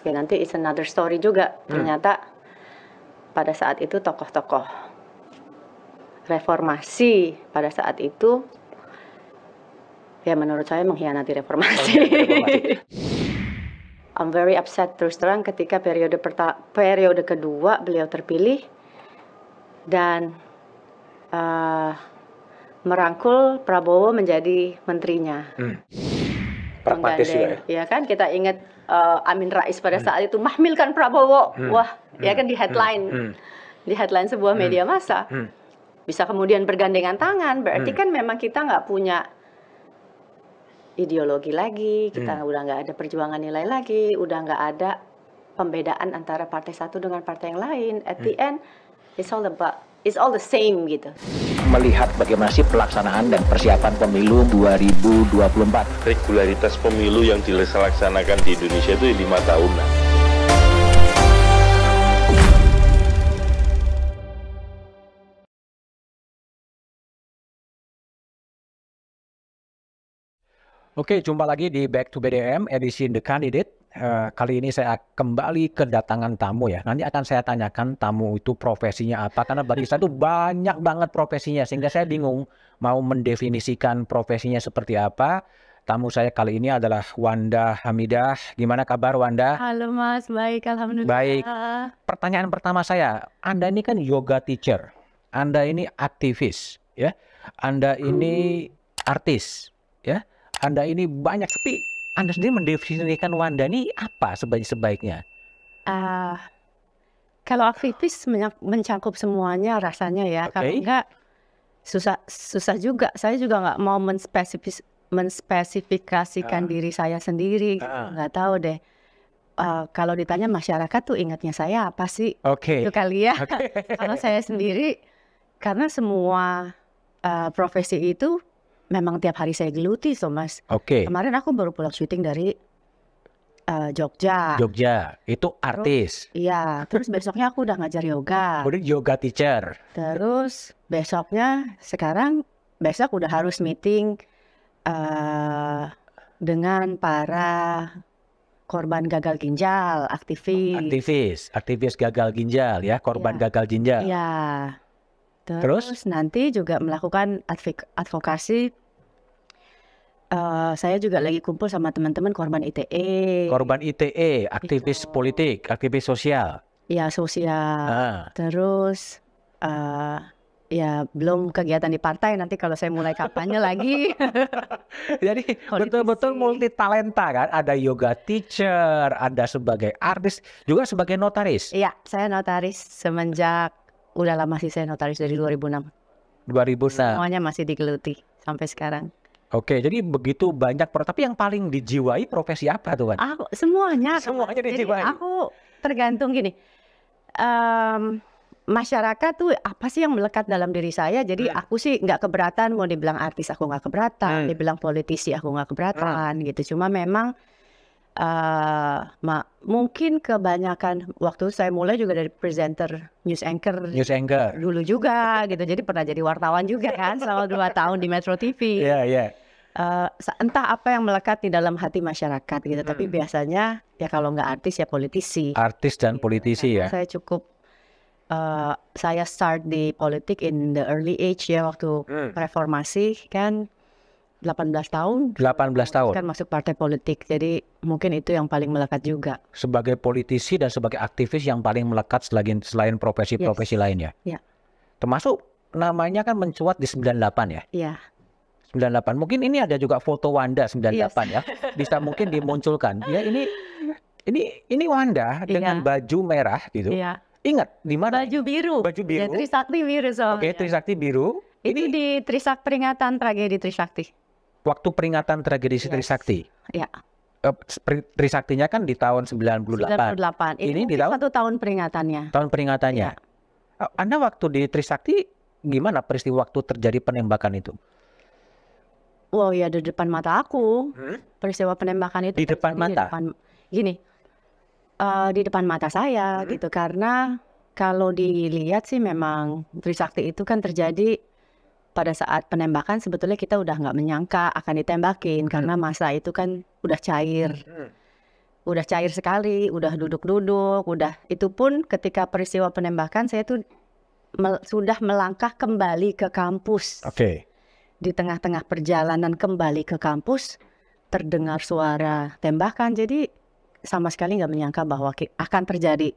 Oke, nanti it's another story juga. Ternyata pada saat itu tokoh-tokoh reformasi pada saat itu ya menurut saya mengkhianati reformasi. I'm very upset terus terang ketika periode kedua beliau terpilih dan merangkul Prabowo menjadi menterinya. Pragmatis juga ya kan, kita ingat Amin Rais pada saat itu mahmilkan Prabowo. Wah, ya kan di headline sebuah media massa. Bisa kemudian bergandengan tangan, berarti kan memang kita nggak punya ideologi lagi, kita udah nggak ada perjuangan nilai lagi, udah nggak ada pembedaan antara partai satu dengan partai yang lain. At the end, it's all the same gitu. Melihat bagaimana sih pelaksanaan dan persiapan pemilu 2024. Regularitas pemilu yang dilaksanakan di Indonesia itu 5 tahunan. Oke, jumpa lagi di Back to BDM edisi The Candidate. Kali ini saya kembali kedatangan tamu ya. Nanti akan saya tanyakan tamu itu profesinya apa. Karena bagi saya itu banyak banget profesinya. Sehingga saya bingung mau mendefinisikan profesinya seperti apa. Tamu saya kali ini adalah Wanda Hamidah. Gimana kabar Wanda? Halo Mas, baik Alhamdulillah. Baik. Pertanyaan pertama saya, Anda ini kan yoga teacher. Anda ini aktivis ya. Anda ini artis ya. Anda ini banyak, tapi Anda sendiri mendefinisikan Wanda ini apa sebaik-sebaiknya? Kalau aktivis mencakup semuanya rasanya ya. Kalau enggak susah juga. Saya juga nggak mau menspesifikasikan diri saya sendiri. Nggak tahu deh. Kalau ditanya masyarakat tuh ingatnya saya apa sih? Itu kali ya. Kalau saya sendiri, karena semua profesi itu memang tiap hari saya geluti, Mas. Kemarin aku baru pulang syuting dari Jogja. Jogja, itu artis. Iya, terus besoknya aku udah ngajar yoga. Kemudian yoga teacher. Terus besok udah harus meeting dengan para korban gagal ginjal, Aktivis gagal ginjal ya, korban gagal ginjal. Iya. Terus nanti juga melakukan advokasi. Saya juga lagi kumpul sama teman-teman korban ITE. Korban ITE, aktivis politik, aktivis sosial. Ya sosial. Terus ya belum kegiatan di partai. Nanti kalau saya mulai kampanye lagi. Jadi betul-betul multi talenta kan. Ada yoga teacher, ada sebagai artis, juga sebagai notaris. Iya, saya notaris semenjak udah lama sih, saya notaris dari 2006. 2006. Semuanya masih digeluti sampai sekarang. Oke, jadi begitu banyak tapi yang paling dijiwai profesi apa tuh kan? Semuanya dijiwai. Jadi aku tergantung gini. Masyarakat tuh apa sih yang melekat dalam diri saya? Jadi aku sih nggak keberatan mau dibilang artis, aku nggak keberatan. Dibilang politisi, aku nggak keberatan gitu. Cuma memang mungkin kebanyakan waktu saya mulai juga dari presenter, news anchor dulu juga gitu. Jadi pernah jadi wartawan juga kan selama 2 tahun di Metro TV. Entah apa yang melekat di dalam hati masyarakat gitu. Tapi biasanya ya kalau nggak artis ya politisi. Artis dan politisi ya. Saya saya start di politik in the early age ya, waktu reformasi kan 18 tahun. 18 tahun. Kan masuk partai politik. Jadi mungkin itu yang paling melekat juga. Sebagai politisi dan sebagai aktivis yang paling melekat selain profesi-profesi lain ya. Iya. Termasuk namanya kan mencuat di 98 ya. Iya. 98. Mungkin ini ada juga foto Wanda 98 ya. Bisa mungkin dimunculkan. Ya ini Wanda dengan baju merah gitu. Iya. Ingat di mana? Baju biru. Ya, Trisakti biru soalnya. Oke, Trisakti biru. Ini di peringatan tragedi Trisakti. Waktu peringatan tragedi Trisakti. Ya. Trisaktinya kan di tahun 98. Ini di tahun 1 tahun peringatannya. Tahun peringatannya. Ya. Anda waktu di Trisakti gimana peristiwa waktu terjadi penembakan itu? Wow, ya di depan mata aku. Peristiwa penembakan itu di depan mata. Di depan mata saya gitu, karena kalau dilihat sih memang Trisakti itu kan terjadi pada saat penembakan. Sebetulnya kita udah nggak menyangka akan ditembakin karena masa itu kan udah cair. udah cair sekali, udah duduk-duduk, udah itu pun ketika peristiwa penembakan saya tuh sudah melangkah kembali ke kampus. Oke. Di tengah-tengah perjalanan kembali ke kampus terdengar suara tembakan, jadi sama sekali nggak menyangka bahwa akan terjadi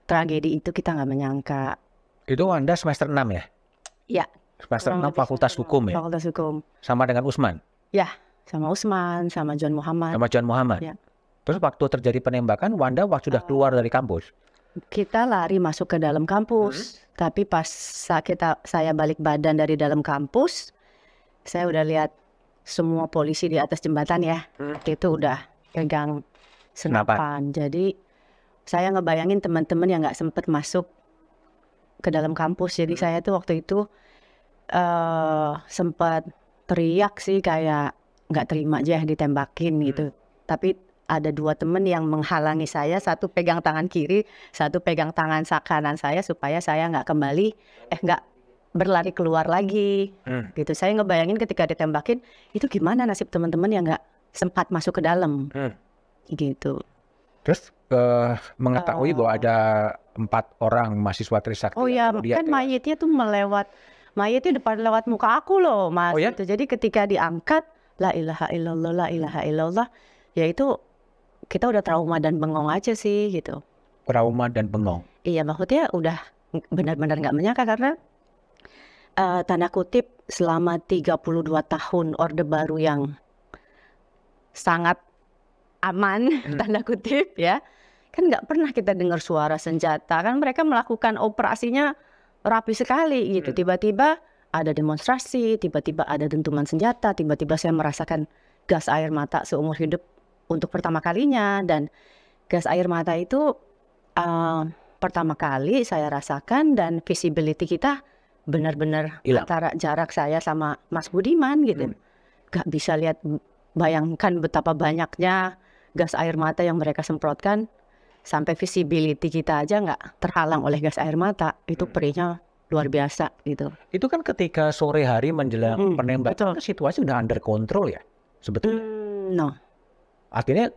tragedi itu, kita nggak menyangka. Itu Wanda semester 6 ya? Ya. Semester 6 Fakultas Hukum ya? Fakultas Hukum. Sama dengan Usman? Ya, sama Usman, sama John Muhammad. Sama John Muhammad? Ya. Terus waktu terjadi penembakan, Wanda sudah keluar dari kampus? Kita lari masuk ke dalam kampus. Tapi pas saya balik badan dari dalam kampus, saya udah lihat semua polisi di atas jembatan ya. Itu udah pegang senapan. Jadi saya ngebayangin teman-teman yang nggak sempet masuk ke dalam kampus. Jadi saya tuh waktu itu sempat teriak sih, kayak nggak terima aja ditembakin gitu. Tapi ada 2 teman yang menghalangi saya, satu pegang tangan kiri, satu pegang tangan kanan saya supaya saya nggak berlari keluar lagi. Gitu. Saya ngebayangin ketika ditembakin itu gimana nasib teman-teman yang nggak sempat masuk ke dalam. Gitu. Terus mengetahui bahwa ada 4 orang mahasiswa Trisakti. Oh ya, kan mayitnya tuh mayitnya depan lewat muka aku loh, Mas. Oh ya? Gitu. Jadi ketika diangkat, la ilaha illallah, la ilaha illallah, ya itu kita udah trauma dan bengong aja sih gitu. Trauma dan bengong? Iya, maksudnya udah benar-benar nggak menyangka karena tanda kutip selama 32 tahun Orde Baru yang sangat aman, tanda kutip ya, kan nggak pernah kita dengar suara senjata. Kan mereka melakukan operasinya rapi sekali gitu. Tiba-tiba ada demonstrasi, tiba-tiba ada dentuman senjata, tiba-tiba saya merasakan gas air mata seumur hidup untuk pertama kalinya. Dan gas air mata itu pertama kali saya rasakan, dan visibility kita benar-benar antara jarak saya sama Mas Budiman gitu. Gak bisa lihat, bayangkan betapa banyaknya gas air mata yang mereka semprotkan, sampai visibility kita aja nggak terhalang oleh gas air mata. Itu perihnya luar biasa gitu. Itu kan ketika sore hari menjelang penembakan, situasi udah under control ya sebetulnya? No. Artinya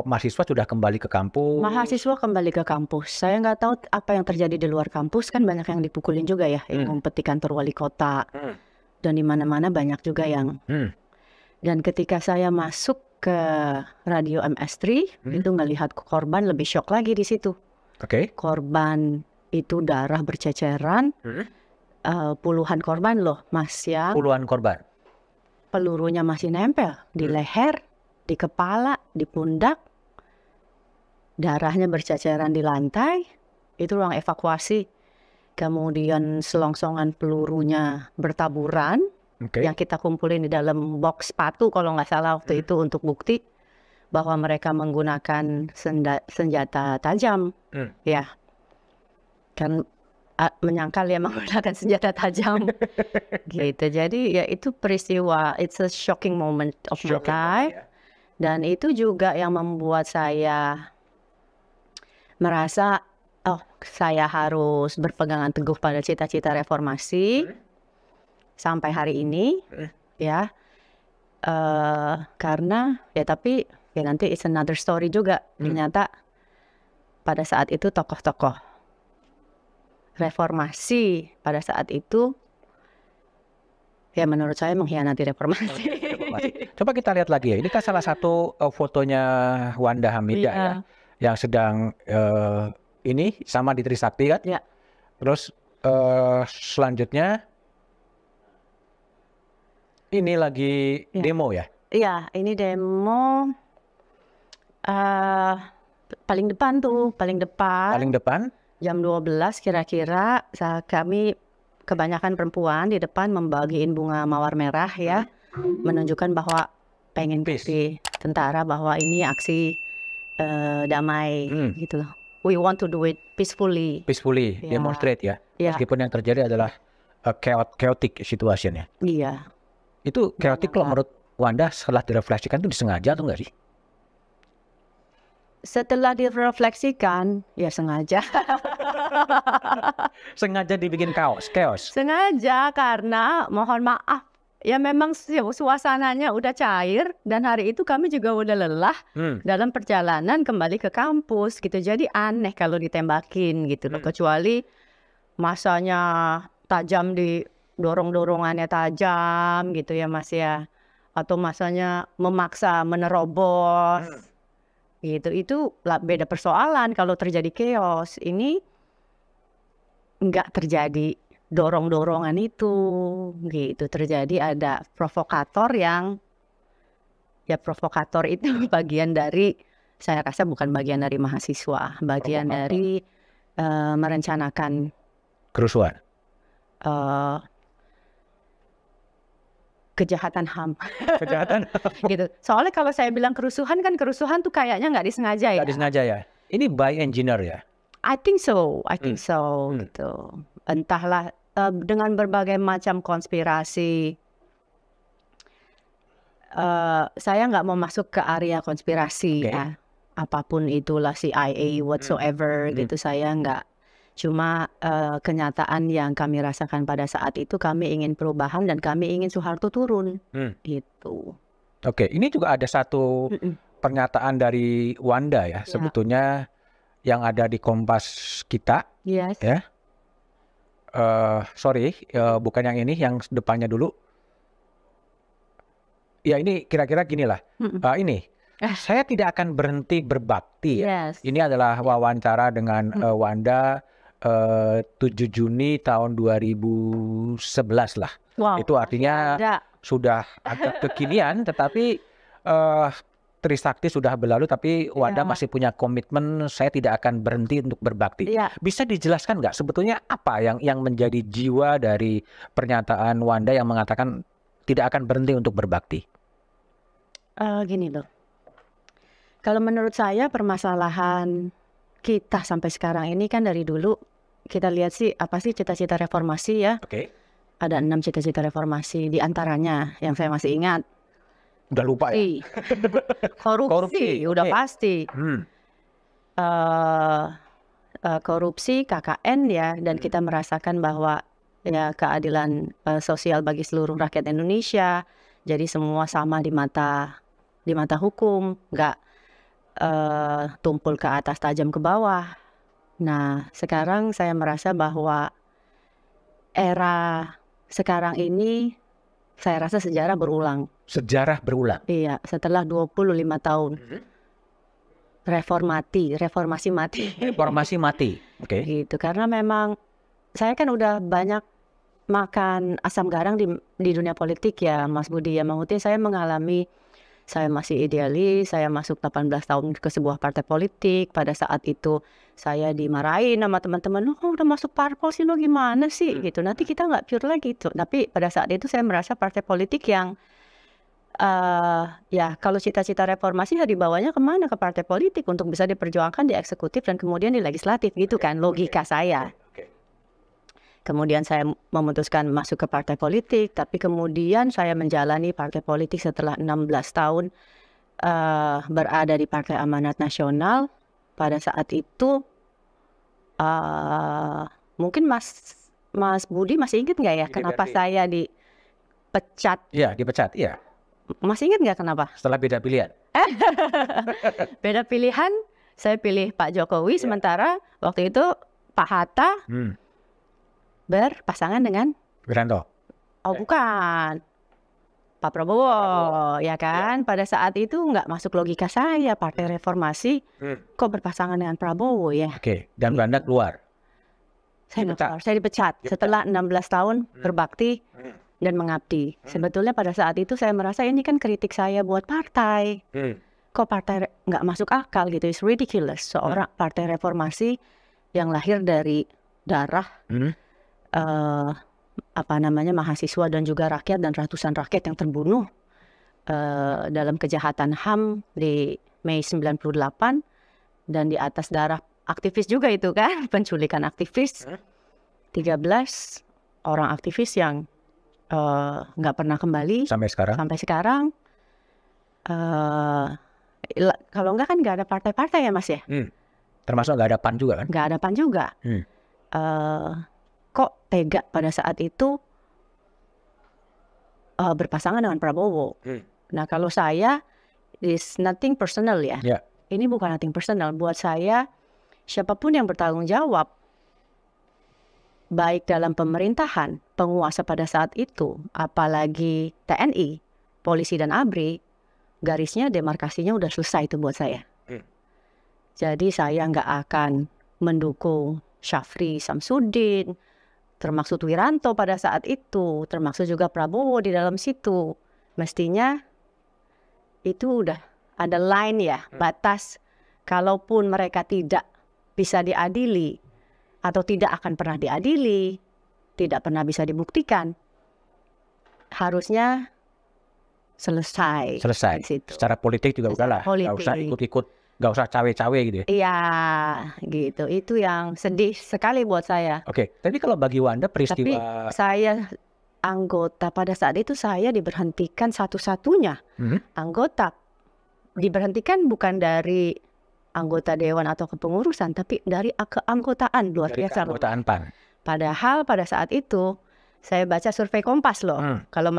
mahasiswa sudah kembali ke kampus? Mahasiswa kembali ke kampus. Saya nggak tahu apa yang terjadi di luar kampus, kan banyak yang dipukulin juga ya, yang ngumpet di kantor wali kota. Dan di mana-mana banyak juga yang. Dan ketika saya masuk ke radio MS3, itu ngelihat korban, lebih shock lagi di situ. Korban itu darah berceceran, puluhan korban loh, Mas, yang puluhan korban. Pelurunya masih nempel di leher, di kepala, di pundak, darahnya berceceran di lantai. Itu ruang evakuasi. Kemudian selongsongan pelurunya bertaburan, yang kita kumpulin di dalam box sepatu kalau nggak salah waktu itu, untuk bukti bahwa mereka menggunakan senjata tajam. Ya, kan menyangkal ya menggunakan senjata tajam. Gitu. Jadi ya itu peristiwa, it's a shocking moment of my life. Dan itu juga yang membuat saya merasa, oh, saya harus berpegangan teguh pada cita-cita reformasi sampai hari ini, ya. Karena ya, tapi ya nanti it's another story juga. Ternyata pada saat itu tokoh-tokoh reformasi pada saat itu, ya menurut saya mengkhianati reformasi. Coba kita lihat lagi ya. Ini kan salah satu fotonya Wanda Hamidah ya, yang sedang ini sama di Trisakti kan. Terus selanjutnya ini lagi demo ya? Iya, ini demo paling depan tuh, paling depan. Paling depan? Jam 12 kira-kira, kami kebanyakan perempuan di depan membagiin bunga mawar merah ya, menunjukkan bahwa pengen kasih tentara bahwa ini aksi damai gitu. We want to do it peacefully. Peacefully, demonstrate ya. Meskipun yang terjadi adalah chaotic situation ya. Iya. Itu chaotic kalau menurut Wanda setelah direfleksikan itu disengaja atau enggak sih? Setelah direfleksikan, ya sengaja. Sengaja dibikin chaos? Sengaja, karena mohon maaf, ya memang suasananya udah cair dan hari itu kami juga udah lelah dalam perjalanan kembali ke kampus gitu. Jadi aneh kalau ditembakin gitu loh. Kecuali masanya tajam, di dorong-dorongannya tajam gitu ya Mas ya. Atau masanya memaksa menerobos gitu. Itu beda persoalan kalau terjadi chaos. Ini nggak terjadi dorong-dorongan itu gitu. Terjadi ada provokator yang ya provokator itu bagian dari, saya rasa bukan bagian dari mahasiswa, bagian dari merencanakan kerusuhan, kejahatan HAM. Kejahatan gitu. Soalnya kalau saya bilang kerusuhan kan kerusuhan tuh kayaknya nggak disengaja ya. Nggak disengaja ya. Ini by engineer ya. I think so gitu. Entahlah dengan berbagai macam konspirasi. Saya nggak mau masuk ke area konspirasi ya. Apapun itulah CIA whatsoever gitu, saya nggak. Cuma kenyataan yang kami rasakan pada saat itu, kami ingin perubahan dan kami ingin Soeharto turun gitu. Oke, ini juga ada satu pernyataan dari Wanda ya, sebetulnya yang ada di Kompas kita. Yes. Ya. Sorry, bukan yang ini, yang depannya dulu. Ya ini kira-kira ginilah. Ini, saya tidak akan berhenti berbakti. Yes. Ini adalah wawancara dengan Wanda 7 Juni tahun 2011 lah. Wow, itu artinya sudah agak kekinian, tetapi Trisakti sudah berlalu, tapi Wanda masih punya komitmen, saya tidak akan berhenti untuk berbakti. Bisa dijelaskan nggak sebetulnya apa yang menjadi jiwa dari pernyataan Wanda yang mengatakan tidak akan berhenti untuk berbakti? Gini loh, kalau menurut saya permasalahan kita sampai sekarang ini kan dari dulu kita lihat sih apa sih cita-cita reformasi ya. Ada 6 cita-cita reformasi, di antaranya yang saya masih ingat. Udah lupa ya? Korupsi, udah pasti. Korupsi, KKN ya, dan kita merasakan bahwa ya keadilan sosial bagi seluruh rakyat Indonesia. Jadi semua sama di mata hukum, nggak tumpul ke atas tajam ke bawah. Nah, sekarang saya merasa bahwa era sekarang ini, saya rasa sejarah berulang. Sejarah berulang? Iya, setelah 25 tahun. Reformasi mati. Reformasi mati, oke. Gitu, karena memang saya kan udah banyak makan asam garam di dunia politik ya, Mas Budi ya. Maksudnya saya mengalami, saya masih idealis, saya masuk 18 tahun ke sebuah partai politik. Pada saat itu saya dimarahin sama teman-teman, "Lo udah masuk parpol sih, lo gimana sih?" gitu. Nanti kita nggak pure lagi tuh. Tapi pada saat itu saya merasa partai politik yang ya kalau cita-cita reformasi ya dibawanya kemana? Ke partai politik untuk bisa diperjuangkan di eksekutif dan kemudian di legislatif gitu kan, logika saya. Kemudian saya memutuskan masuk ke partai politik, tapi kemudian saya menjalani partai politik setelah 16 tahun berada di Partai Amanat Nasional. Pada saat itu mungkin Mas Budi masih ingat nggak ya kenapa saya dipecat? Iya, dipecat, iya. Masih ingat nggak kenapa? Setelah beda pilihan. Beda pilihan, saya pilih Pak Jokowi, sementara waktu itu Pak Hatta berpasangan dengan Wiranto. Oh bukan, Pak Prabowo, ya kan? Pada saat itu nggak masuk logika saya, Partai Reformasi kok berpasangan dengan Prabowo ya. Oke, dan Wanda keluar. Saya dipecat setelah 16 tahun berbakti dan mengabdi. Sebetulnya pada saat itu saya merasa ini kan kritik saya buat partai. Kok partai nggak masuk akal gitu, it's ridiculous. Seorang partai reformasi yang lahir dari darah mahasiswa dan juga rakyat, dan ratusan rakyat yang terbunuh dalam kejahatan HAM di Mei 98, dan di atas darah aktivis juga itu kan, penculikan aktivis. 13 orang aktivis yang nggak pernah kembali sampai sekarang. Kalau nggak kan nggak ada partai-partai ya Mas ya. Termasuk nggak ada PAN juga kan? Nggak ada PAN juga. Kok tega pada saat itu berpasangan dengan Prabowo. Nah kalau saya, is nothing personal ya. Ini bukan nothing personal. Buat saya, siapapun yang bertanggung jawab, baik dalam pemerintahan, penguasa pada saat itu, apalagi TNI, polisi dan ABRI, garisnya, demarkasinya udah selesai itu buat saya. Jadi saya nggak akan mendukung Syafri Samsudin, termasuk Wiranto pada saat itu, termasuk juga Prabowo di dalam situ. Mestinya itu udah ada line ya, batas. Kalaupun mereka tidak bisa diadili atau tidak akan pernah diadili, tidak pernah bisa dibuktikan, harusnya selesai. Secara politik juga udahlah, nggak usah ikut-ikut, nggak usah cawe-cawe gitu ya. Iya, gitu. Itu yang sedih sekali buat saya. Oke, tapi kalau bagi Wanda peristiwa... Tapi saya anggota pada saat itu, saya diberhentikan satu-satunya anggota. Diberhentikan bukan dari anggota dewan atau kepengurusan, tapi dari keanggotaan, luar biasa. Keanggotaan PAN. Padahal pada saat itu saya baca survei Kompas loh. Kalau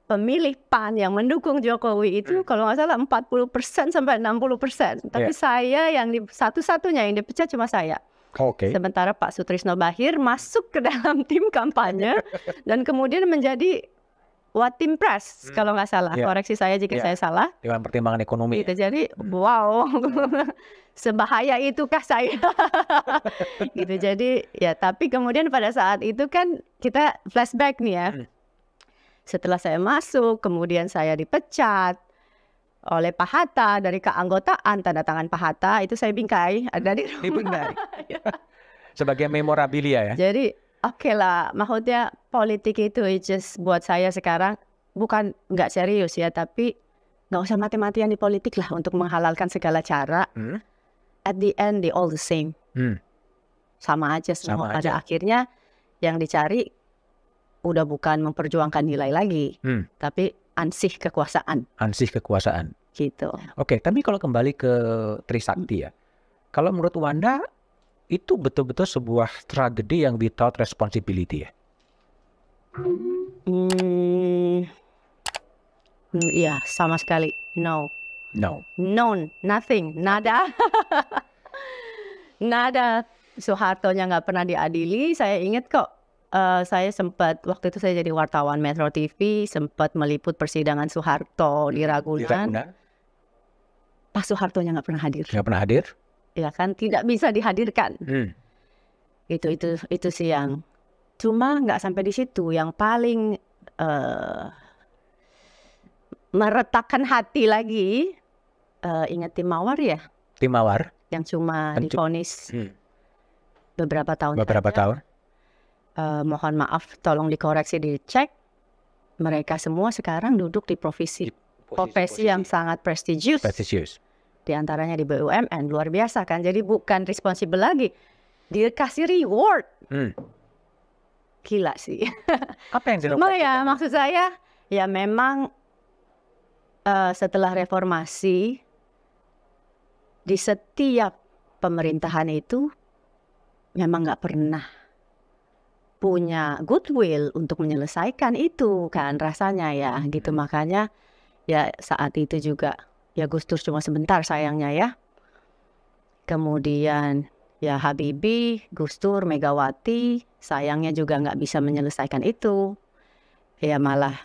pemilih PAN yang mendukung Jokowi itu kalau nggak salah 40% sampai 60%. Tapi saya yang satu-satunya yang dipecat cuma saya. Sementara Pak Sutrisno Bachir masuk ke dalam tim kampanye dan kemudian menjadi Watim Pres kalau nggak salah. Koreksi saya jika saya salah. Dengan pertimbangan ekonomi. Gitu. Jadi wow, sebahaya itukah saya? Gitu. Jadi ya, tapi kemudian pada saat itu kan kita flashback nih ya. Setelah saya masuk, kemudian saya dipecat oleh Pak Hatta dari keanggotaan, tanda tangan Pak Hatta itu saya bingkai ada di rumah. Sebagai memorabilia ya. Jadi oke lah, maksudnya politik itu just buat saya sekarang bukan nggak serius ya, tapi nggak usah mati-matian di politik lah untuk menghalalkan segala cara. At the end they all the same, sama aja semua. Pada akhirnya yang dicari udah bukan memperjuangkan nilai lagi, tapi ansih kekuasaan. Ansih kekuasaan. Gitu. Oke, tapi kalau kembali ke Trisakti ya, kalau menurut Wanda itu betul-betul sebuah tragedi yang without responsibility ya? Iya, sama sekali. No. Nothing. Nada. Nada. Soehartonya nggak pernah diadili. Saya ingat kok, saya sempat, waktu itu saya jadi wartawan Metro TV, sempat meliput persidangan Soeharto di Ragunan. Pak Soehartonya nggak pernah hadir. Nggak pernah hadir? Ya kan, tidak bisa dihadirkan. Itu sih yang cuma nggak sampai di situ. Yang paling meretakkan hati lagi, ingat Tim Mawar ya? Tim Mawar yang cuma divonis beberapa tahun. Mohon maaf, tolong dikoreksi, dicek. Mereka semua sekarang duduk di profesi yang sangat prestisius. Di antaranya di BUMN, luar biasa kan. Jadi bukan responsible lagi, dikasih reward. Gila sih. Apa yang cuma ya maksud saya, ya memang setelah reformasi, di setiap pemerintahan itu memang nggak pernah punya goodwill untuk menyelesaikan itu kan rasanya ya gitu. Makanya ya saat itu juga ya Gus Dur cuma sebentar sayangnya ya. Kemudian ya Habibie, Gus Dur, Megawati sayangnya juga nggak bisa menyelesaikan itu. Ya malah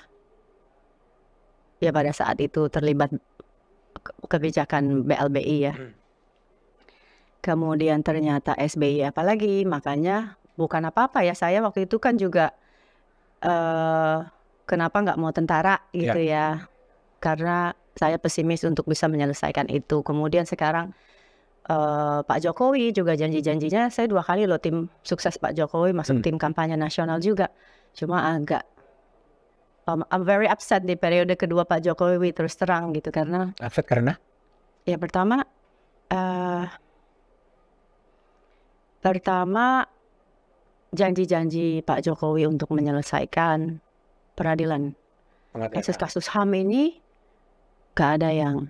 ya pada saat itu terlibat kebijakan BLBI ya. Kemudian ternyata SBY apalagi, makanya bukan apa-apa ya, saya waktu itu kan juga kenapa nggak mau tentara gitu ya. Karena saya pesimis untuk bisa menyelesaikan itu. Kemudian sekarang Pak Jokowi juga janji-janjinya, saya 2 kali loh tim sukses Pak Jokowi masuk tim kampanye nasional juga. Cuma agak I'm very upset di periode kedua Pak Jokowi terus terang gitu. Karena upset karena? Ya pertama janji-janji Pak Jokowi untuk menyelesaikan peradilan kasus-kasus HAM ini gak ada yang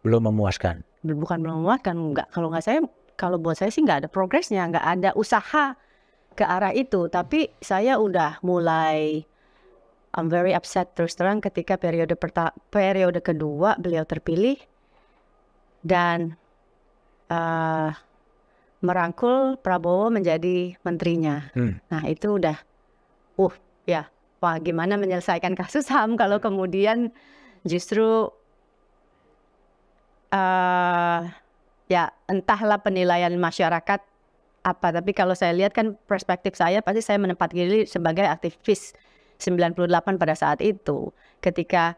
belum memuaskan. Bukan belum memuaskan, enggak. Kalau buat saya sih nggak ada progresnya, nggak ada usaha ke arah itu. Tapi saya udah mulai I'm very upset terus terang ketika periode kedua beliau terpilih dan merangkul Prabowo menjadi menterinya. Nah itu udah, ya, wah gimana menyelesaikan kasus HAM kalau kemudian justru ya entahlah penilaian masyarakat apa, tapi kalau saya lihat kan perspektif saya, pasti saya menempatkan diri sebagai aktivis 98 pada saat itu. Ketika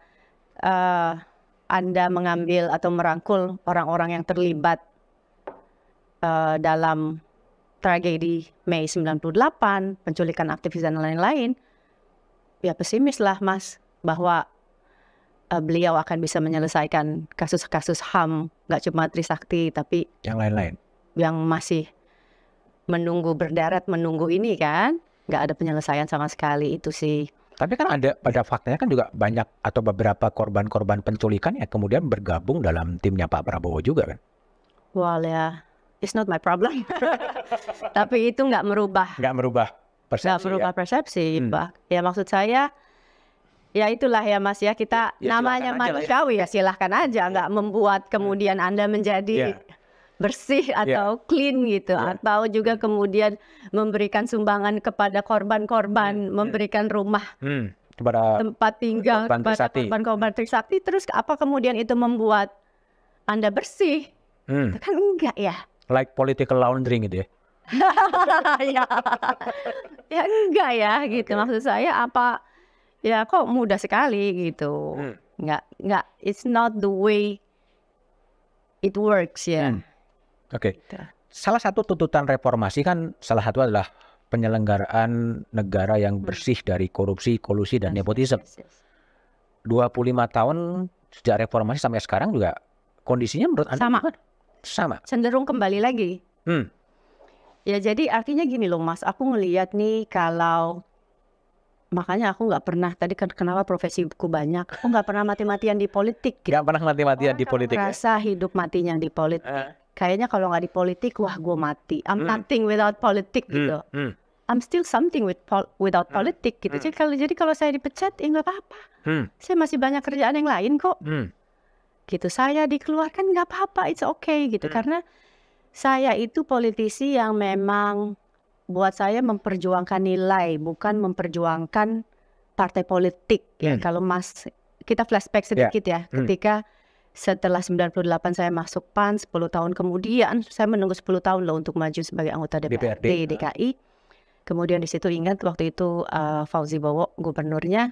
Anda mengambil atau merangkul orang-orang yang terlibat dalam tragedi Mei 98, penculikan aktivis dan lain-lain, ya pesimis lah Mas, bahwa beliau akan bisa menyelesaikan kasus-kasus HAM, nggak cuma Trisakti, tapi yang lain-lain. Yang masih menunggu berderet, menunggu ini kan, nggak ada penyelesaian sama sekali itu sih. Tapi kan ada pada faktanya kan juga banyak atau beberapa korban-korban penculikan yang kemudian bergabung dalam timnya Pak Prabowo juga kan? Well ya, it's not my problem. Tapi itu nggak merubah persepsi. Nggak merubah persepsi, Pak. Ya maksud saya, ya itulah ya Mas ya, kita namanya manusiawi ya silahkan aja, nggak membuat kemudian Anda menjadi bersih atau clean gitu, atau juga kemudian memberikan sumbangan kepada korban-korban, memberikan rumah kepada tempat tinggal kepada korban-korban Trisakti, terus apa kemudian itu membuat Anda bersih? Itu kan enggak ya. Like political laundering gitu ya. Ya enggak ya gitu. Maksud saya apa, ya kok mudah sekali gitu. Enggak, it's not the way it works ya. Oke. Salah satu tuntutan reformasi kan salah satu adalah penyelenggaraan negara yang bersih dari korupsi, kolusi, dan nepotisme. 25 tahun sejak reformasi sampai sekarang juga kondisinya menurut Anda sama. Cenderung kembali lagi. Ya jadi artinya gini loh Mas, aku ngelihat nih kalau, makanya aku nggak pernah, tadi kan kenapa profesiku banyak, aku nggak pernah mati-matian di politik. Nggak pernah mati-matian di politik. Merasa hidup matinya di politik. Kayaknya kalau nggak di politik, wah gue mati. I'm nothing without politik gitu. I'm still something without politik gitu. Jadi kalau saya dipecat, ya nggak apa-apa. Saya masih banyak kerjaan yang lain kok. Gitu, saya dikeluarkan nggak apa-apa, it's okay gitu. Karena saya itu politisi yang memang buat saya memperjuangkan nilai, bukan memperjuangkan partai politik. Ya, kalau Mas, kita flashback sedikit ya. Ketika setelah 98 saya masuk PAN, 10 tahun kemudian, saya menunggu 10 tahun loh untuk maju sebagai anggota DPRD DKI. Kemudian di situ ingat waktu itu Fauzi Bowo gubernurnya,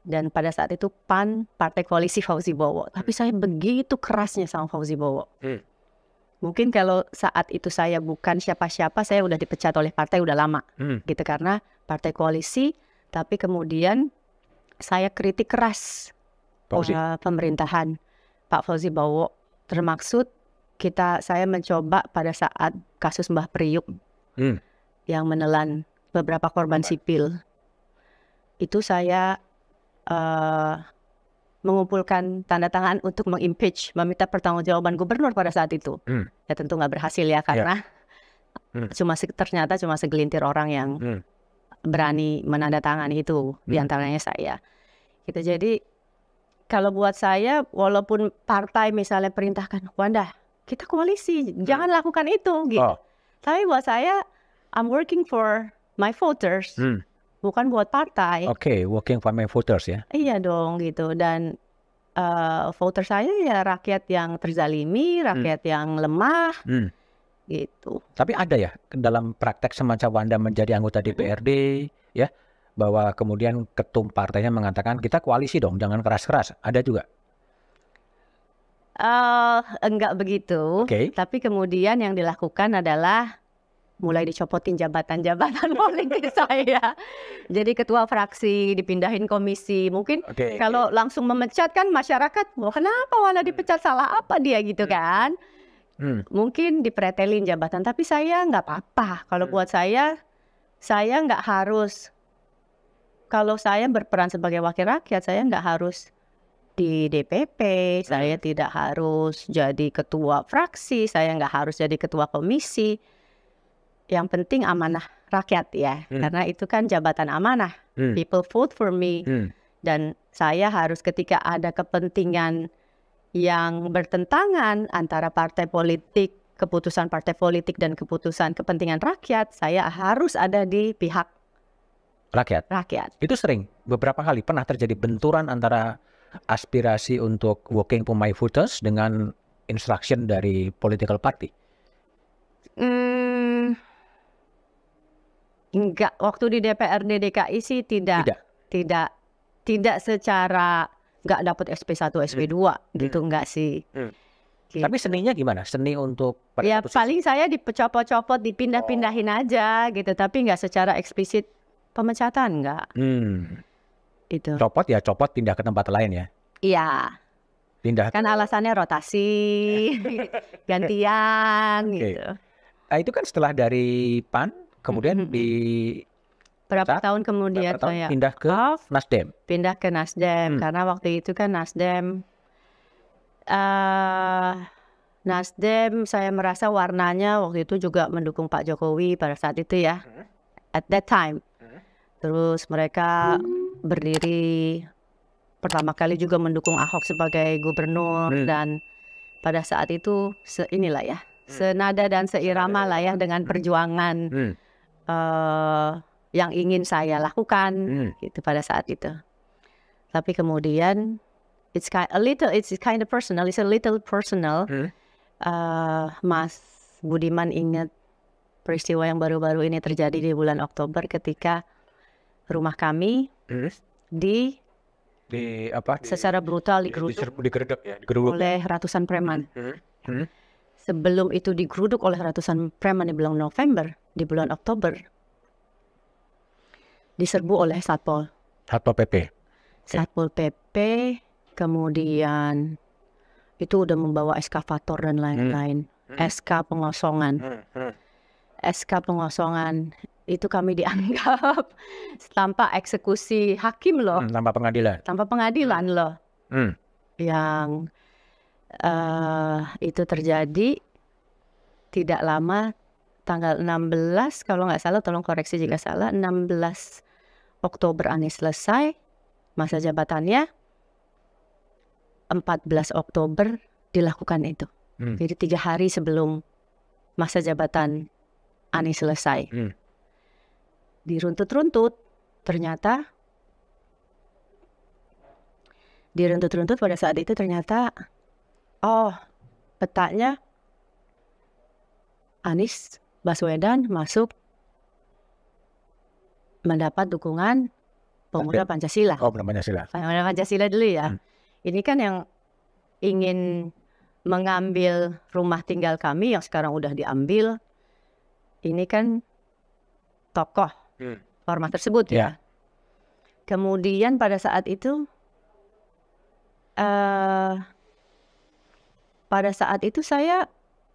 dan pada saat itu PAN partai koalisi Fauzi Bowo. Tapi saya begitu kerasnya sama Fauzi Bowo. Mungkin kalau saat itu saya bukan siapa-siapa, saya udah dipecat oleh partai udah lama. Gitu, karena partai koalisi, tapi kemudian saya kritik keras pemerintahan Pak Fauzi Bowo, termaksud saya mencoba pada saat kasus Mbah Priuk yang menelan beberapa korban sipil, itu saya mengumpulkan tanda tangan untuk mengimpeach, meminta pertanggungjawaban gubernur pada saat itu. Ya tentu nggak berhasil ya, karena ternyata cuma segelintir orang yang berani menandatangani itu, diantaranya saya. Gitu, jadi kalau buat saya, walaupun partai misalnya perintahkan, Wanda, kita koalisi, jangan lakukan itu, gitu. Tapi buat saya, I'm working for my voters, bukan buat partai. Working for my voters ya. Iya dong, gitu. Dan voter saya ya rakyat yang terzalimi, rakyat yang lemah, gitu. Tapi ada ya dalam praktek semacam Wanda menjadi anggota DPRD, ya, bahwa kemudian ketum partainya mengatakan kita koalisi dong, jangan keras-keras. Ada juga? Enggak begitu. Tapi kemudian yang dilakukan adalah mulai dicopotin jabatan-jabatan politik saya. Jadi ketua fraksi dipindahin komisi. Mungkin kalau langsung memecat kan masyarakat, wah kenapa Wanda dipecat, salah apa dia gitu kan. Mungkin dipretelin jabatan. Tapi saya nggak apa-apa. Kalau buat saya nggak harus. Kalau saya berperan sebagai wakil rakyat, saya nggak harus di DPP, saya tidak harus jadi ketua fraksi, saya nggak harus jadi ketua komisi. Yang penting amanah rakyat ya, karena itu kan jabatan amanah. People vote for me, dan saya harus ketika ada kepentingan yang bertentangan antara partai politik, keputusan partai politik dan keputusan kepentingan rakyat, saya harus ada di pihak rakyat. Itu sering, beberapa kali pernah terjadi benturan antara aspirasi untuk working for my voters dengan instruction dari political party. Enggak, waktu di DPRD DKI sih tidak secara nggak dapat SP1, SP2 gitu, enggak sih. Gitu. Tapi seninya gimana? Seni untuk ya paling saya dicopot-copot, dipindah-pindahin aja gitu, tapi nggak secara eksplisit pemecatan, enggak. Itu. Copot ya copot, pindah ke tempat lain ya? Iya. Pindah. Kan alasannya rotasi, gantian gitu. Nah, itu kan setelah dari PAN, kemudian di berapa tahun kemudian saya pindah ke Nasdem. Pindah ke Nasdem karena waktu itu kan Nasdem saya merasa warnanya waktu itu juga mendukung Pak Jokowi pada saat itu ya, at that time. Terus mereka berdiri pertama kali juga mendukung Ahok sebagai gubernur, dan pada saat itu inilah ya, senada dan seirama lah ya dengan perjuangan yang ingin saya lakukan gitu pada saat itu. Tapi kemudian it's kind of personal, it's a little personal. Mas Budiman ingat peristiwa yang baru-baru ini terjadi di bulan Oktober ketika rumah kami secara brutal digeruduk oleh ratusan preman. Sebelum itu digeruduk oleh ratusan preman di bulan November, di bulan Oktober diserbu oleh Satpol PP. Satpol PP kemudian itu udah membawa eskavator dan lain-lain. SK pengosongan. SK pengosongan itu kami dianggap tanpa eksekusi hakim loh. Tanpa pengadilan. Tanpa pengadilan loh. Yang itu terjadi tidak lama, tanggal 16 kalau nggak salah, tolong koreksi jika salah, 16 Oktober Anies selesai masa jabatannya, 14 Oktober dilakukan itu. Jadi 3 hari sebelum masa jabatan Anies selesai. Diruntut-runtut, ternyata pada saat itu ternyata petanya Anies Baswedan masuk mendapat dukungan pemuda Pancasila. Pancasila. Pemuda Pancasila dulu ya. Ini kan yang ingin mengambil rumah tinggal kami yang sekarang udah diambil. Ini kan tokoh ormas tersebut ya. Kemudian pada saat itu saya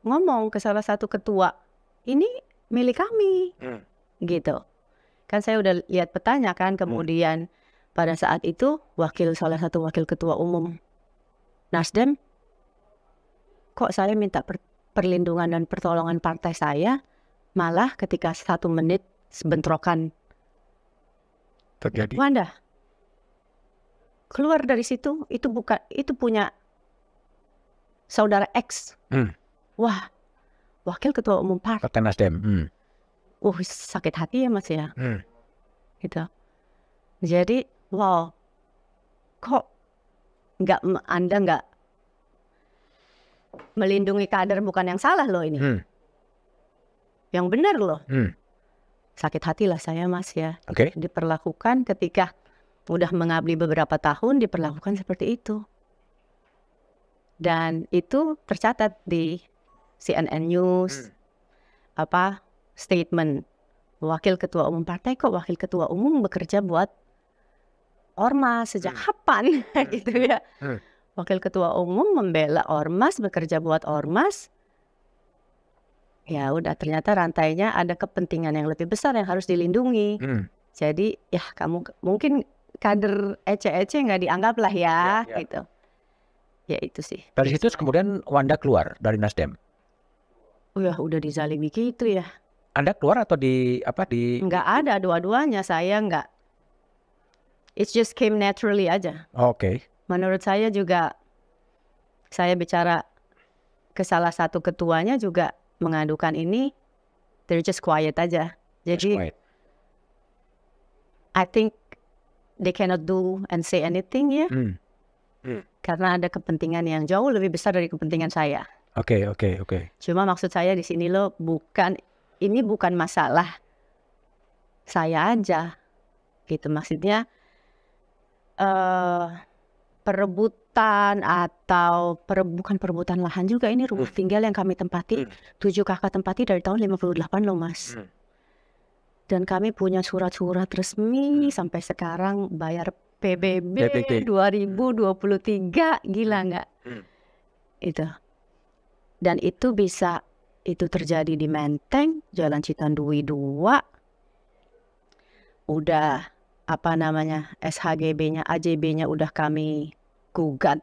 ngomong ke salah satu ketua, ini milik kami, gitu. Kan saya udah lihat petanya kan. Kemudian pada saat itu salah satu wakil ketua umum Nasdem, kok saya minta perlindungan dan pertolongan partai saya, malah ketika 1 menit bentrokan terjadi. Wanda keluar dari situ, itu punya saudara X. Wah, wakil ketua umum partai Nasdem. Sakit hati ya Mas ya. Gitu. Jadi, wow, kok Anda nggak melindungi kader, bukan yang salah loh ini. Yang benar loh. Sakit hati lah saya Mas ya. Diperlakukan ketika udah mengabdi beberapa tahun, diperlakukan seperti itu. Dan itu tercatat di CNN News, statement wakil ketua umum partai, kok wakil ketua umum bekerja buat ormas sejak kapan gitu ya. Wakil ketua umum membela ormas, bekerja buat ormas. Ya udah, ternyata rantainya ada kepentingan yang lebih besar yang harus dilindungi. Jadi ya kamu mungkin kader ece-ece nggak dianggap lah ya, gitu. Ya itu sih. Dari situ kemudian Wanda keluar dari Nasdem. Udah dizalimi gitu ya. Anda keluar atau di apa di? Nggak ada, dua-duanya saya nggak. It just came naturally aja. Oke. Menurut saya juga, saya bicara ke salah satu ketuanya juga mengadukan ini, they're just quiet aja. Jadi I think they cannot do and say anything ya. Karena ada kepentingan yang jauh lebih besar dari kepentingan saya. Oke. Cuma maksud saya di sini loh, ini bukan masalah saya aja, gitu. Maksudnya perebutan atau bukan perebutan lahan juga, ini rumah tinggal yang kami tempati, 7 kakak tempati dari tahun 58 loh Mas. Dan kami punya surat-surat resmi sampai sekarang bayar PBB 2023, gila nggak? Itu. Dan itu itu terjadi di Menteng, Jalan Citandui 2. Udah SHGB-nya, AJB-nya udah kami gugat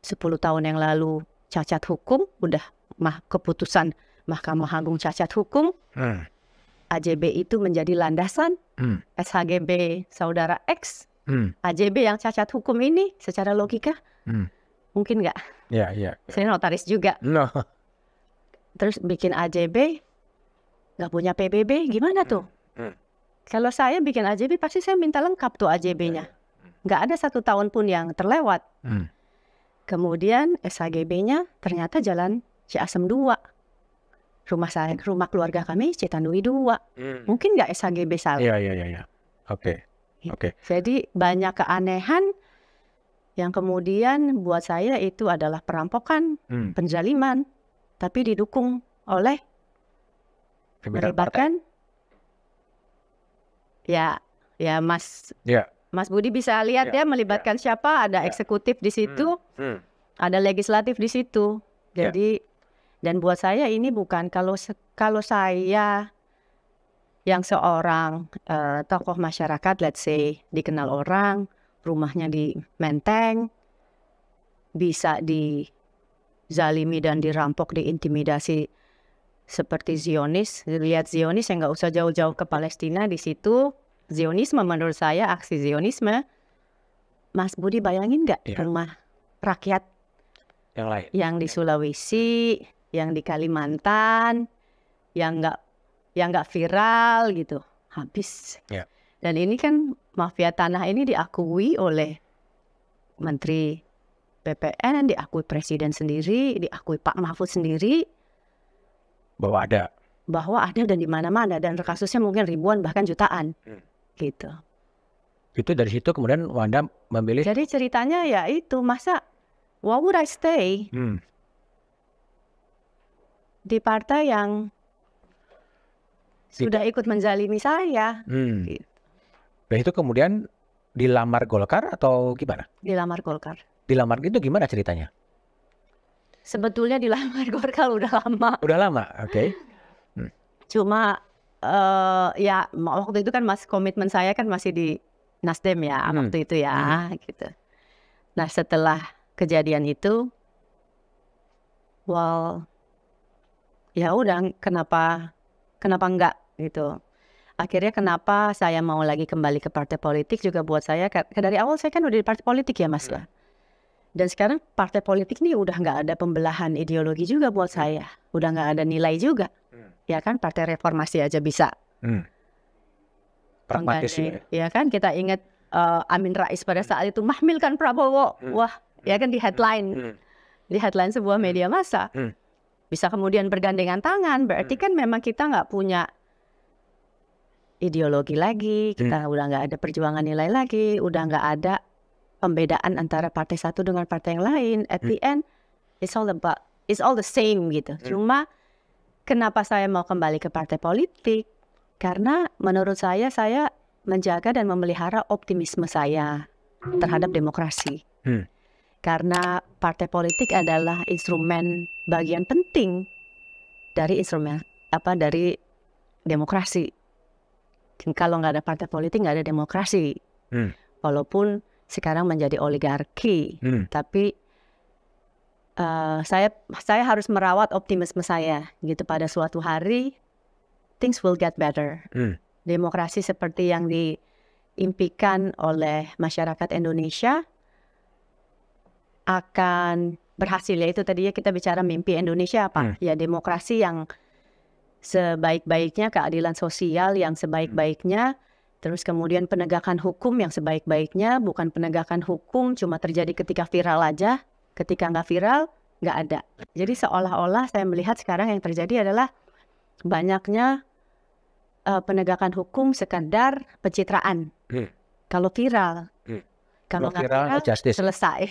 10 tahun yang lalu, cacat hukum, udah keputusan Mahkamah Agung cacat hukum. AJB itu menjadi landasan, SHGB saudara X, AJB yang cacat hukum ini secara logika, mungkin nggak? Iya. Saya notaris juga. No. Terus bikin AJB, nggak punya PBB, gimana tuh? Kalau saya bikin AJB, pasti saya minta lengkap tuh AJB-nya. Nggak ada 1 tahun pun yang terlewat. Kemudian SHGB-nya ternyata Jalan Ciasem 2. Rumah keluarga kami Citandui 2. Mungkin nggak SHGB salah? Iya. Oke. Jadi banyak keanehan yang kemudian buat saya itu adalah perampokan, penzaliman, tapi didukung oleh melibatkan ya Mas Budi bisa lihat melibatkan siapa, ada eksekutif di situ, ada legislatif di situ. Jadi dan buat saya ini bukan kalau saya yang seorang tokoh masyarakat, let's say dikenal orang, rumahnya di Menteng, bisa dizalimi dan dirampok, diintimidasi seperti Zionis. Lihat Zionis yang nggak usah jauh-jauh ke Palestina, di situ Zionisme, menurut saya aksi Zionisme. Mas Budi bayangin nggak rumah rakyat yang lain, yang di Sulawesi, yang di Kalimantan, yang nggak viral gitu, habis. Dan ini kan mafia tanah ini diakui oleh Menteri PPN, diakui Presiden sendiri, diakui Pak Mahfud sendiri bahwa ada dan di mana-mana, dan kasusnya mungkin ribuan bahkan jutaan, gitu. Itu dari situ kemudian Wanda memilih. Jadi ceritanya ya itu, masa why would I stay di partai yang sudah ikut menzalimi saya. Gitu. Dan itu kemudian dilamar Golkar atau gimana? Dilamar Golkar. Dilamar itu gimana ceritanya? Sebetulnya dilamar Golkar udah lama. Udah lama, oke. Cuma ya waktu itu kan komitmen saya kan masih di Nasdem ya, waktu itu ya, gitu. Nah setelah kejadian itu, ya udah kenapa enggak gitu. Akhirnya kenapa saya mau lagi kembali ke partai politik juga buat saya, dari awal saya kan udah di partai politik ya Mas lah. Dan sekarang partai politik ini udah nggak ada pembelahan ideologi juga buat saya, udah nggak ada nilai juga. Ya kan, partai reformasi aja bisa. Pragmatis ya kan, kita ingat Amin Rais pada saat itu mahmilkan Prabowo, wah ya kan, di headline sebuah media massa. Bisa kemudian bergandengan tangan, berarti kan memang kita nggak punya ideologi lagi, kita udah nggak ada perjuangan nilai lagi, udah nggak ada pembedaan antara partai satu dengan partai yang lain. At the end, it's all the same gitu. Cuma kenapa saya mau kembali ke partai politik? Karena menurut saya menjaga dan memelihara optimisme saya terhadap demokrasi. Karena partai politik adalah instrumen bagian penting dari dari demokrasi. Kalau nggak ada partai politik, nggak ada demokrasi. Walaupun sekarang menjadi oligarki, tapi saya harus merawat optimisme saya gitu. Pada suatu hari things will get better. Demokrasi seperti yang diimpikan oleh masyarakat Indonesia akan berhasil. Ya itu tadinya kita bicara mimpi Indonesia apa? Ya demokrasi yang sebaik-baiknya, keadilan sosial yang sebaik-baiknya, terus kemudian penegakan hukum yang sebaik-baiknya, bukan penegakan hukum cuma terjadi ketika viral aja, ketika nggak viral nggak ada. Jadi seolah-olah saya melihat sekarang yang terjadi adalah banyaknya penegakan hukum sekadar pencitraan. Kalau viral, kalau nggak viral selesai.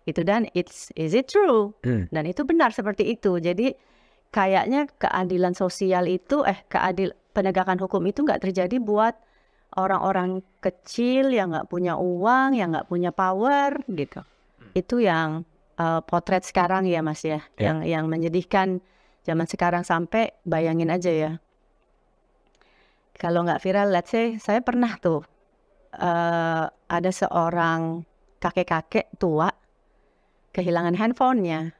Itu dan is it true? Dan itu benar seperti itu. Jadi kayaknya keadilan sosial itu, penegakan hukum itu nggak terjadi buat orang-orang kecil yang nggak punya uang, yang nggak punya power gitu. Itu yang potret sekarang ya Mas ya, yang menyedihkan zaman sekarang. Sampai bayangin aja ya, kalau nggak viral, let's say saya pernah tuh ada seorang kakek-kakek tua kehilangan handphonenya,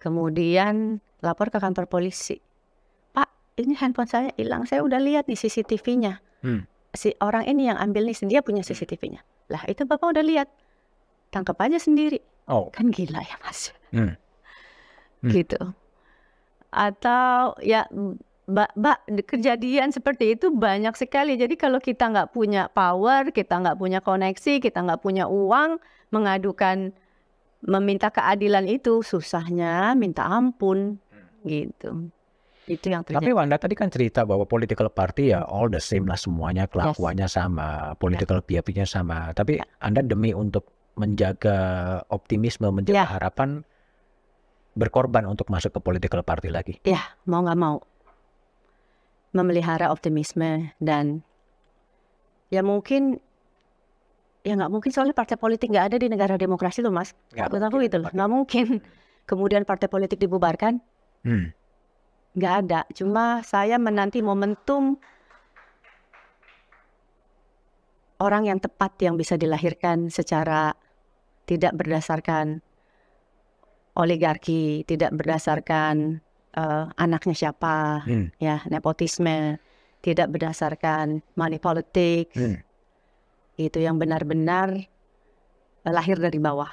kemudian lapor ke kantor polisi. Pak, ini handphone saya hilang, saya udah lihat nih CCTV-nya. Si orang ini yang ambil nih, dia punya CCTV-nya. Lah itu Bapak udah lihat, tangkap aja sendiri. Kan gila ya Mas. Gitu. Atau ya kejadian seperti itu banyak sekali. Jadi kalau kita nggak punya power, kita nggak punya koneksi, kita nggak punya uang, meminta keadilan itu susahnya minta ampun gitu. Itu yang terjadi. Tapi Wanda tadi kan cerita bahwa political party ya all the same lah semuanya, kelakuannya sama, political behavior-nya sama. Tapi Anda demi untuk menjaga optimisme, menjaga harapan, berkorban untuk masuk ke political party lagi. Ya, mau nggak mau. Memelihara optimisme dan ya mungkin, ya nggak mungkin soalnya partai politik nggak ada di negara demokrasi loh Mas. Aku gitu loh, nggak mungkin. Kemudian partai politik dibubarkan, nggak ada. Cuma saya menanti momentum orang yang tepat yang bisa dilahirkan secara tidak berdasarkan oligarki, tidak berdasarkan anaknya siapa, ya nepotisme, tidak berdasarkan money politics. Itu yang benar-benar lahir dari bawah.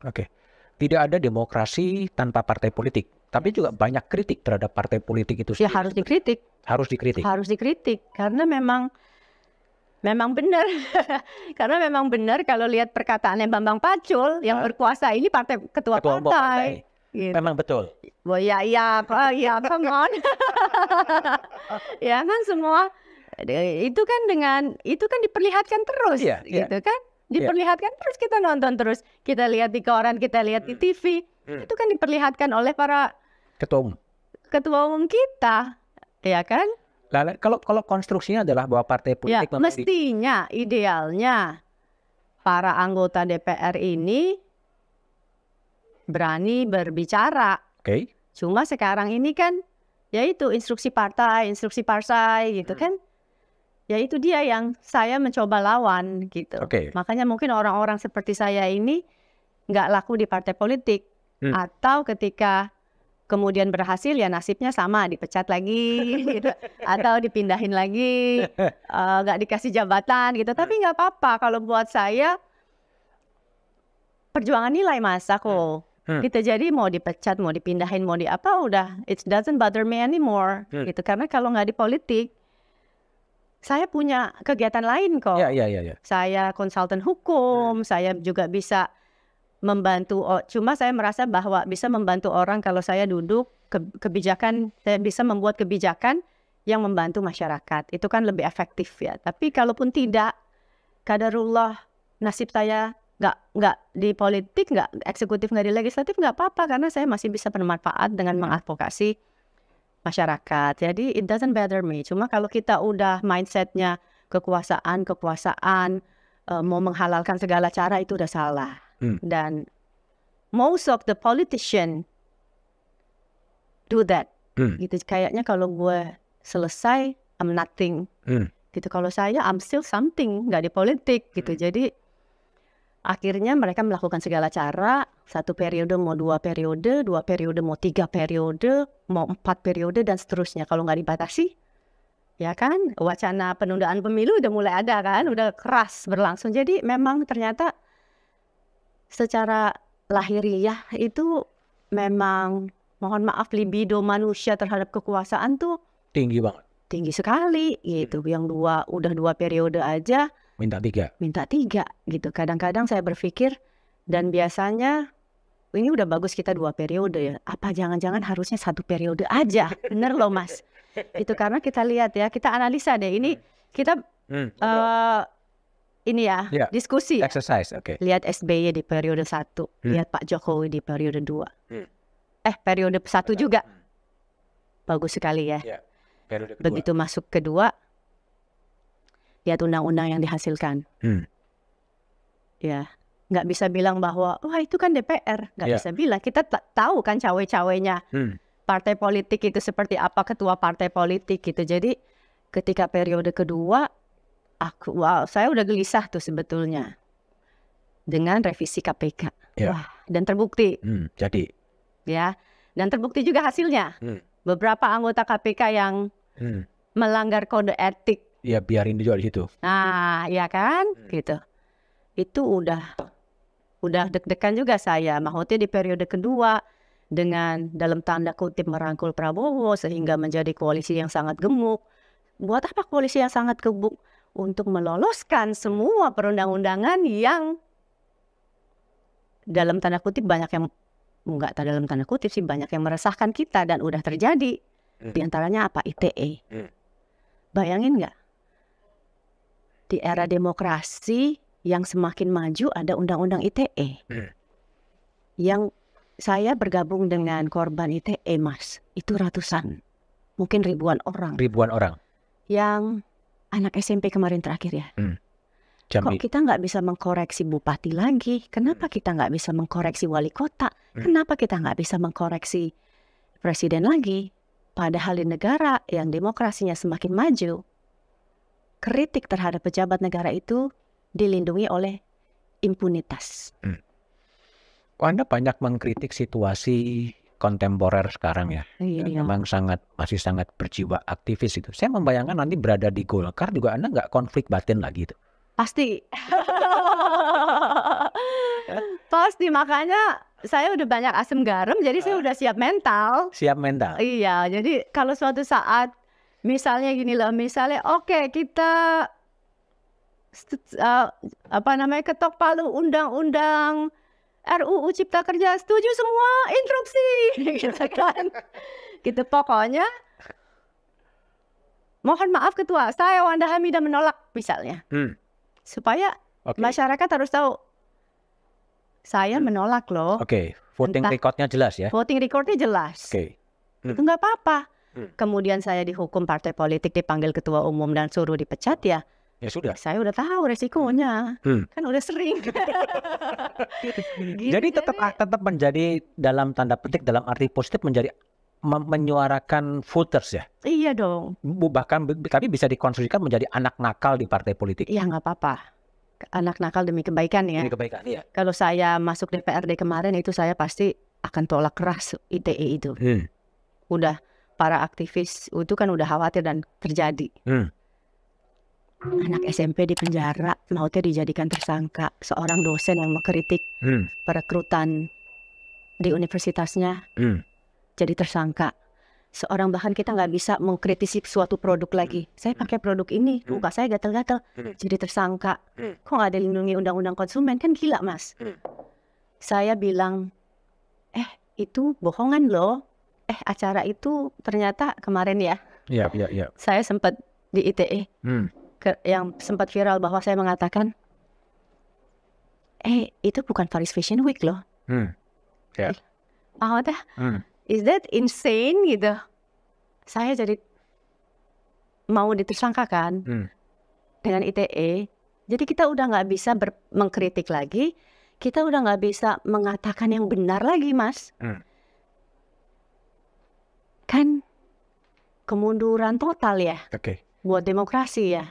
Oke. Tidak ada demokrasi tanpa partai politik. Tapi juga banyak kritik terhadap partai politik itu sendiri. Ya harus dikritik. Harus dikritik. Harus dikritik. Karena memang benar. Karena memang benar kalau lihat perkataannya Bambang Pacul yang berkuasa ini ketua partai. Gitu. Memang betul. Oh ya, come on. Ya kan semua. Itu kan diperlihatkan terus, gitu kan? Diperlihatkan terus, kita nonton terus, kita lihat di koran, kita lihat di TV, itu kan diperlihatkan oleh para ketua umum kita, ya kan? Lalu kalau konstruksinya adalah bahwa partai politik mestinya, idealnya para anggota DPR ini berani berbicara. Cuma sekarang ini kan, yaitu instruksi partai gitu kan? Ya itu dia yang saya mencoba lawan gitu. Makanya mungkin orang-orang seperti saya ini nggak laku di partai politik. Atau ketika kemudian berhasil ya nasibnya sama, dipecat lagi gitu. Atau dipindahin lagi, nggak dikasih jabatan gitu. Tapi nggak apa-apa, kalau buat saya perjuangan nilai Mas aku. Gitu, jadi mau dipecat, mau dipindahin, mau di apa, udah it doesn't bother me anymore gitu. Karena kalau nggak di politik, saya punya kegiatan lain kok. Saya konsultan hukum, saya juga bisa membantu. Cuma saya merasa bahwa bisa membantu orang kalau saya duduk kebijakan, saya bisa membuat kebijakan yang membantu masyarakat. Itu kan lebih efektif ya. Tapi kalaupun tidak, qadarullah nasib saya nggak di politik, nggak eksekutif, nggak di legislatif, nggak apa-apa karena saya masih bisa bermanfaat dengan mengadvokasi masyarakat. Jadi it doesn't bother me. Cuma kalau kita udah mindsetnya kekuasaan, mau menghalalkan segala cara, itu udah salah. Dan most of the politician do that. Gitu. Kayaknya kalau gue selesai, I'm nothing. Gitu. Kalau saya, I'm still something. Nggak di politik. Gitu. Jadi akhirnya mereka melakukan segala cara 1 periode mau 2 periode, 2 periode mau 3 periode, mau 4 periode dan seterusnya. Kalau nggak dibatasi, ya kan, wacana penundaan pemilu udah mulai ada kan, udah keras berlangsung. Jadi memang ternyata secara lahiriah itu memang, mohon maaf, libido manusia terhadap kekuasaan tuh tinggi banget. Tinggi sekali gitu. Yang udah 2 periode aja minta 3 gitu. Kadang-kadang saya berpikir, dan biasanya ini udah bagus kita 2 periode ya, apa jangan-jangan harusnya 1 periode aja. Bener loh Mas. Itu karena kita lihat ya, kita analisa deh ini, kita ini ya, diskusi exercise. Lihat SBY di periode 1, lihat Pak Jokowi di periode 2, periode 1 juga bagus sekali ya. Begitu masuk kedua, lihat undang-undang yang dihasilkan. Ya, nggak bisa bilang bahwa wah itu kan DPR, nggak bisa bilang. Kita tahu kan cawe-cawenya partai politik itu seperti apa, ketua partai politik gitu. Jadi ketika periode kedua, saya udah gelisah tuh sebetulnya dengan revisi KPK. Wah, dan terbukti. Jadi. Ya, dan terbukti juga hasilnya. Beberapa anggota KPK yang melanggar kode etik. Ya biarin juga di situ. Nah, ya kan, gitu. Itu udah deg-degan juga saya. Maksudnya di periode kedua dengan dalam tanda kutip merangkul Prabowo sehingga menjadi koalisi yang sangat gemuk. Buat apa koalisi yang sangat gemuk? Untuk meloloskan semua perundang-undangan yang dalam tanda kutip banyak yang enggak dalam tanda kutip sih, banyak yang meresahkan kita dan udah terjadi. Di antaranya apa? ITE. Bayangin nggak? Di era demokrasi yang semakin maju ada undang-undang ITE. Yang saya bergabung dengan korban ITE, Mas. Itu ratusan, mungkin ribuan orang. Yang anak SMP kemarin terakhir ya. Kok kita nggak bisa mengkoreksi bupati lagi? Kenapa kita nggak bisa mengkoreksi wali kota? Kenapa kita nggak bisa mengkoreksi presiden lagi? Padahal di negara yang demokrasinya semakin maju, kritik terhadap pejabat negara itu dilindungi oleh impunitas. Anda banyak mengkritik situasi kontemporer sekarang ya. Memang masih sangat berjiwa aktivis itu. Saya membayangkan nanti berada di Golkar juga Anda nggak konflik batin lagi itu. Pasti. Pasti, makanya saya udah banyak asam garam, jadi saya udah siap mental. Iya, jadi kalau suatu saat misalnya gini loh, misalnya oke, kita ketok palu undang-undang RUU Cipta Kerja, setuju semua, instruksi gitu kan. Gitu pokoknya. Mohon maaf ketua, saya Wanda Hamidah menolak misalnya. Supaya masyarakat harus tahu saya menolak loh. Voting recordnya jelas ya. Voting recordnya jelas. Itu nggak apa-apa. Kemudian saya dihukum partai politik, dipanggil ketua umum dan suruh dipecat ya. Ya sudah. Saya udah tahu resikonya. Kan udah sering. Jadi tetap menjadi dalam tanda petik, dalam arti positif menjadi menyuarakan voters ya. Iya dong. Bahkan tapi bisa dikonstruksikan menjadi anak nakal di partai politik. Iya nggak apa-apa. Anak nakal demi kebaikan ya. Demi kebaikan, iya. Kalau saya masuk DPRD kemarin itu saya pasti akan tolak keras ITE itu. Udah para aktivis itu kan udah khawatir dan terjadi. Anak SMP di penjara, mautnya dijadikan tersangka. Seorang dosen yang mengkritik perekrutan di universitasnya jadi tersangka. Seorang bahkan kita nggak bisa mengkritisi suatu produk lagi. Saya pakai produk ini, muka saya gatal-gatal, jadi tersangka. Kok nggak dilindungi undang-undang konsumen? Kan gila Mas. Saya bilang, itu bohongan loh. Acara itu ternyata kemarin ya. Iya. Saya sempat di ITE. Yang sempat viral bahwa saya mengatakan, itu bukan Paris Fashion Week loh. Is that insane gitu? Saya jadi mau ditersangkakan dengan ITE. Jadi kita udah nggak bisa mengkritik lagi. Kita udah nggak bisa mengatakan yang benar lagi, Mas. Kan kemunduran total ya. Buat demokrasi ya.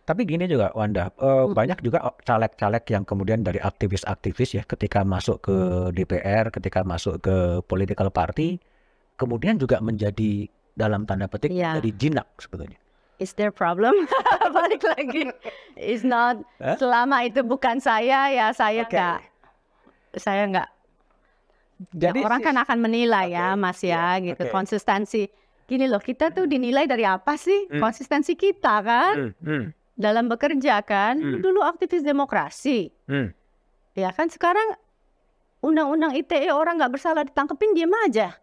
Tapi gini juga Wanda, banyak juga caleg-caleg yang kemudian dari aktivis-aktivis ya ketika masuk ke DPR, ketika masuk ke political party, kemudian juga menjadi dalam tanda petik jadi jinak sebetulnya. Is there problem? Balik lagi. It's not. Selama itu bukan saya, ya saya nggak. Jadi orang kan akan menilai ya, Mas ya, gitu. Konsistensi. Gini loh, kita tuh dinilai dari apa sih? Konsistensi kita kan? Dalam bekerja kan, dulu aktivis demokrasi, ya kan sekarang undang-undang ITE orang nggak bersalah ditangkepin diam aja,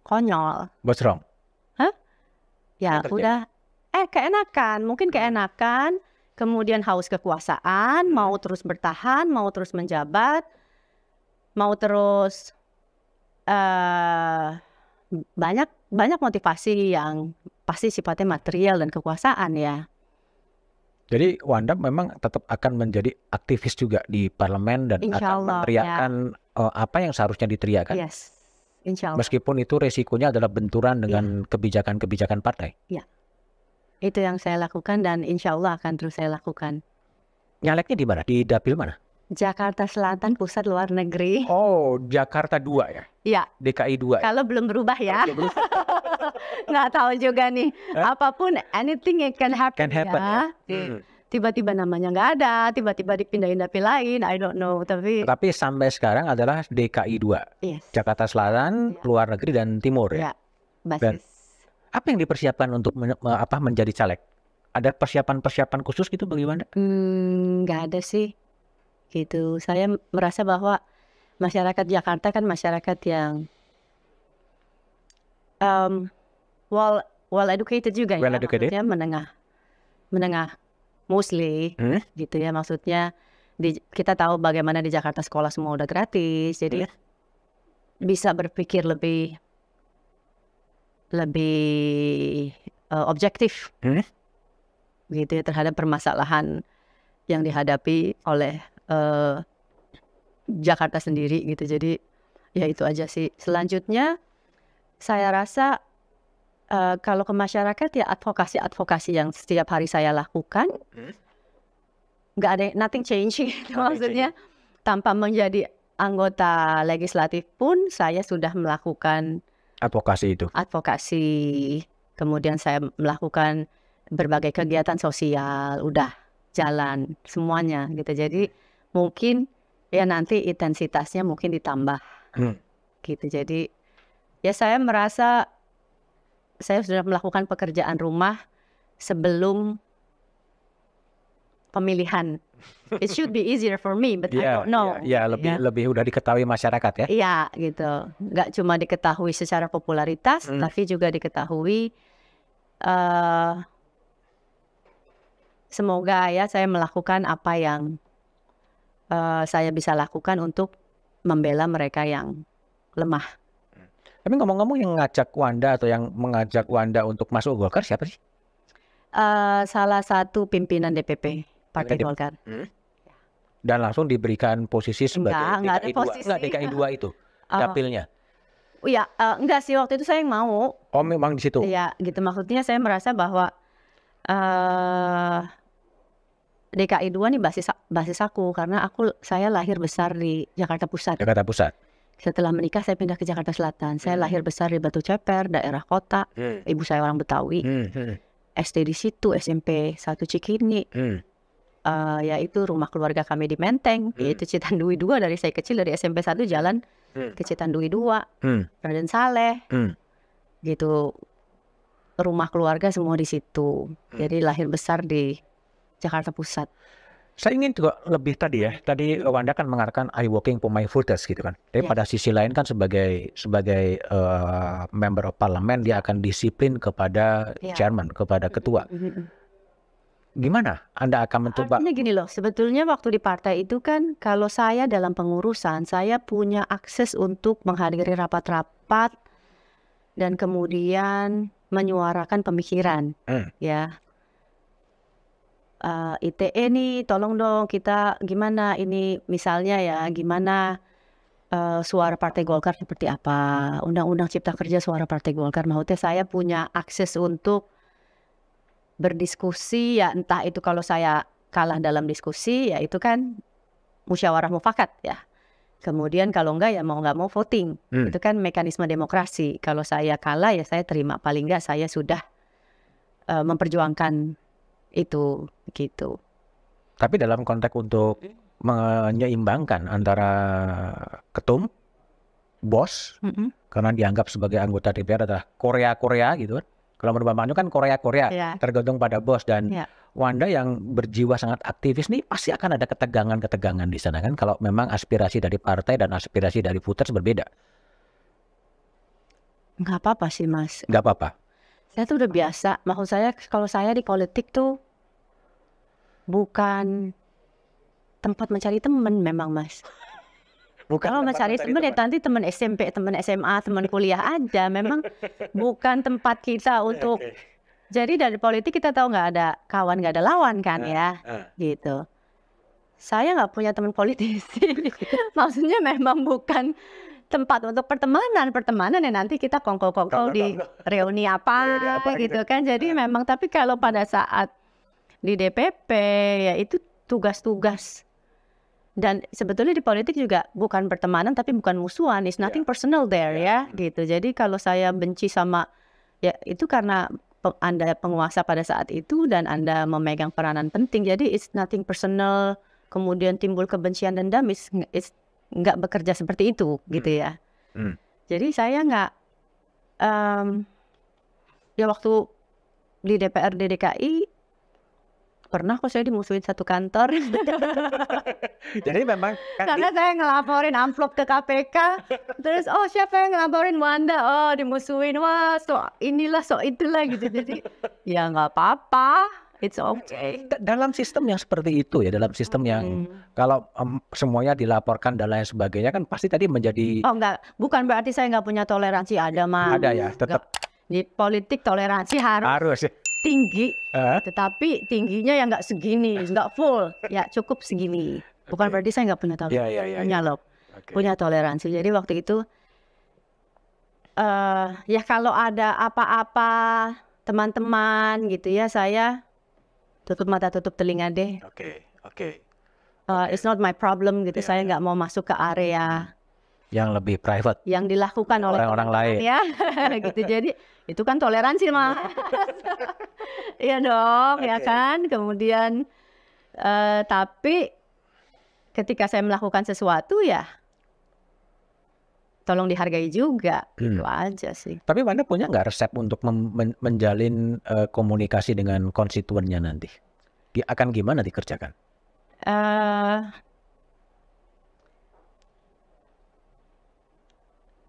konyol. What's wrong? Hah? Ya udah, keenakan, mungkin keenakan, kemudian haus kekuasaan, mau terus bertahan, mau terus menjabat, mau terus banyak motivasi yang pasti sifatnya material dan kekuasaan ya. Jadi Wanda memang tetap akan menjadi aktivis juga di parlemen dan akan meneriakkan apa yang seharusnya diteriakkan. Yes, insya Allah. Meskipun itu resikonya adalah benturan dengan kebijakan-kebijakan partai. Iya, itu yang saya lakukan dan insya Allah akan terus saya lakukan. Nyaleknya di mana? Di dapil mana? Jakarta Selatan, Pusat Luar Negeri. Oh, Jakarta 2 ya? Iya. DKI 2 ya? Kalau belum berubah ya. Nggak tahu juga nih. Apapun, anything can happen ya. Tiba-tiba namanya nggak ada, tiba-tiba dipindahin dapil lain, I don't know. Tapi sampai sekarang adalah DKI 2. Yes. Jakarta Selatan, Luar Negeri, dan Timur ya? Basis. Dan apa yang dipersiapkan untuk menjadi caleg? Ada persiapan-persiapan khusus gitu bagaimana? Nggak ada sih. Gitu. Saya merasa bahwa masyarakat Jakarta kan masyarakat yang well educated juga ya, maksudnya menengah mostly gitu ya, maksudnya kita tahu bagaimana di Jakarta sekolah semua udah gratis, jadi bisa berpikir lebih objektif gitu ya terhadap permasalahan yang dihadapi oleh Jakarta sendiri gitu. Jadi ya itu aja sih. Selanjutnya saya rasa kalau ke masyarakat ya advokasi yang setiap hari saya lakukan, nggak ada nothing changing maksudnya tanpa menjadi anggota legislatif pun saya sudah melakukan advokasi itu. Kemudian saya melakukan berbagai kegiatan sosial, udah jalan semuanya gitu. Jadi mungkin ya nanti intensitasnya mungkin ditambah gitu. Jadi ya saya merasa saya sudah melakukan pekerjaan rumah sebelum pemilihan. It should be easier for me, but I don't know. Lebih udah diketahui masyarakat ya. Iya gitu. Nggak cuma diketahui secara popularitas, tapi juga diketahui. Semoga ya saya melakukan apa yang saya bisa lakukan untuk membela mereka yang lemah. Tapi ngomong-ngomong yang ngajak Wanda atau yang mengajak Wanda untuk masuk Golkar siapa sih? Salah satu pimpinan DPP Partai Golkar. Dan langsung diberikan posisi sebagai DKI 2 itu dapilnya. Iya, enggak sih waktu itu saya yang mau. Oh memang di situ. Iya, gitu maksudnya saya merasa bahwa DKI 2 nih basis aku karena saya lahir besar di Jakarta Pusat. Jakarta Pusat. Setelah menikah saya pindah ke Jakarta Selatan. Saya lahir besar di Batu Ceper, daerah kota. Ibu saya orang Betawi. SD di situ, SMP 1 Cikini. Yaitu rumah keluarga kami di Menteng, yaitu Citandui 2. Dari saya kecil dari SMP 1 jalan ke Citandui 2, Raden Saleh, gitu. Rumah keluarga semua di situ. Jadi lahir besar di Jakarta Pusat. Saya ingin juga lebih tadi Wanda kan mengatakan I working for my voters gitu kan. Tapi pada sisi lain kan sebagai member of parliament dia akan disiplin kepada chairman, kepada ketua. Gimana Anda akan mencoba? Artinya gini loh, sebetulnya waktu di partai itu kan kalau saya dalam pengurusan, saya punya akses untuk menghadiri rapat-rapat dan kemudian menyuarakan pemikiran, ya. ITE nih, tolong dong kita gimana ini misalnya ya, gimana suara Partai Golkar seperti apa, Undang-Undang Cipta Kerja suara Partai Golkar, maksudnya saya punya akses untuk berdiskusi ya, entah itu kalau saya kalah dalam diskusi ya itu kan musyawarah mufakat ya. Kemudian kalau enggak ya mau nggak mau voting. Itu kan mekanisme demokrasi. Kalau saya kalah ya saya terima, paling enggak saya sudah memperjuangkan itu gitu. Tapi dalam konteks untuk menyeimbangkan antara ketum, bos, karena dianggap sebagai anggota DPR adalah Korea gitu kan. Kalau menurut Mbak Manu kan Korea, tergantung pada bos. Dan Wanda yang berjiwa sangat aktivis nih pasti akan ada ketegangan-ketegangan di sana kan, kalau memang aspirasi dari partai dan aspirasi dari voters berbeda. Nggak apa-apa sih Mas. Nggak apa-apa. Saya tuh udah biasa. Maksud saya kalau saya di politik tuh bukan tempat mencari teman memang Mas. Bukan kalau mencari teman ya nanti teman SMP, teman SMA, teman kuliah aja. Memang bukan tempat kita untuk. Jadi dari politik kita tahu nggak ada kawan, nggak ada lawan kan ya, gitu. Saya nggak punya teman politisi. Maksudnya memang bukan tempat untuk pertemanan ya nanti kita kongko-kongko di reuni apa gitu kan. Jadi memang tapi kalau pada saat di DPP ya itu tugas-tugas. Dan sebetulnya di politik juga bukan pertemanan tapi bukan musuhan, it's nothing personal there ya gitu. Jadi kalau saya benci sama ya itu karena Anda penguasa pada saat itu dan Anda memegang peranan penting. Jadi it's nothing personal. Kemudian timbul kebencian dendam, it's nggak bekerja seperti itu gitu ya. Jadi saya nggak ya waktu di DPRD DKI pernah kok saya dimusuhin satu kantor. Jadi memang kan karena saya ngelaporin amplop ke KPK, terus siapa yang ngelaporin Wanda, dimusuhin, wah inilah itulah gitu. Jadi ya nggak apa-apa, it's okay. Dalam sistem yang seperti itu ya, dalam sistem yang kalau semuanya dilaporkan dan lain sebagainya kan pasti tadi menjadi. Bukan berarti saya nggak punya toleransi, ada mah. Ada ya, tetap. Di politik toleransi harus ya. Tinggi, tetapi tingginya yang nggak segini, nggak full, ya cukup segini. Bukan berarti saya nggak punya toleransi, punya toleransi. Jadi waktu itu, ya kalau ada apa-apa teman-teman gitu ya, saya tutup mata tutup telinga deh. It's not my problem gitu. Saya nggak mau masuk ke area yang lebih private, yang dilakukan oleh orang lain ya, gitu. Jadi itu kan toleransi mah. Iya dong, ya kan. Kemudian tapi ketika saya melakukan sesuatu ya tolong dihargai juga, itu aja sih. Tapi Wanda punya nggak resep untuk menjalin komunikasi dengan konstituennya nanti? Akan gimana dikerjakan?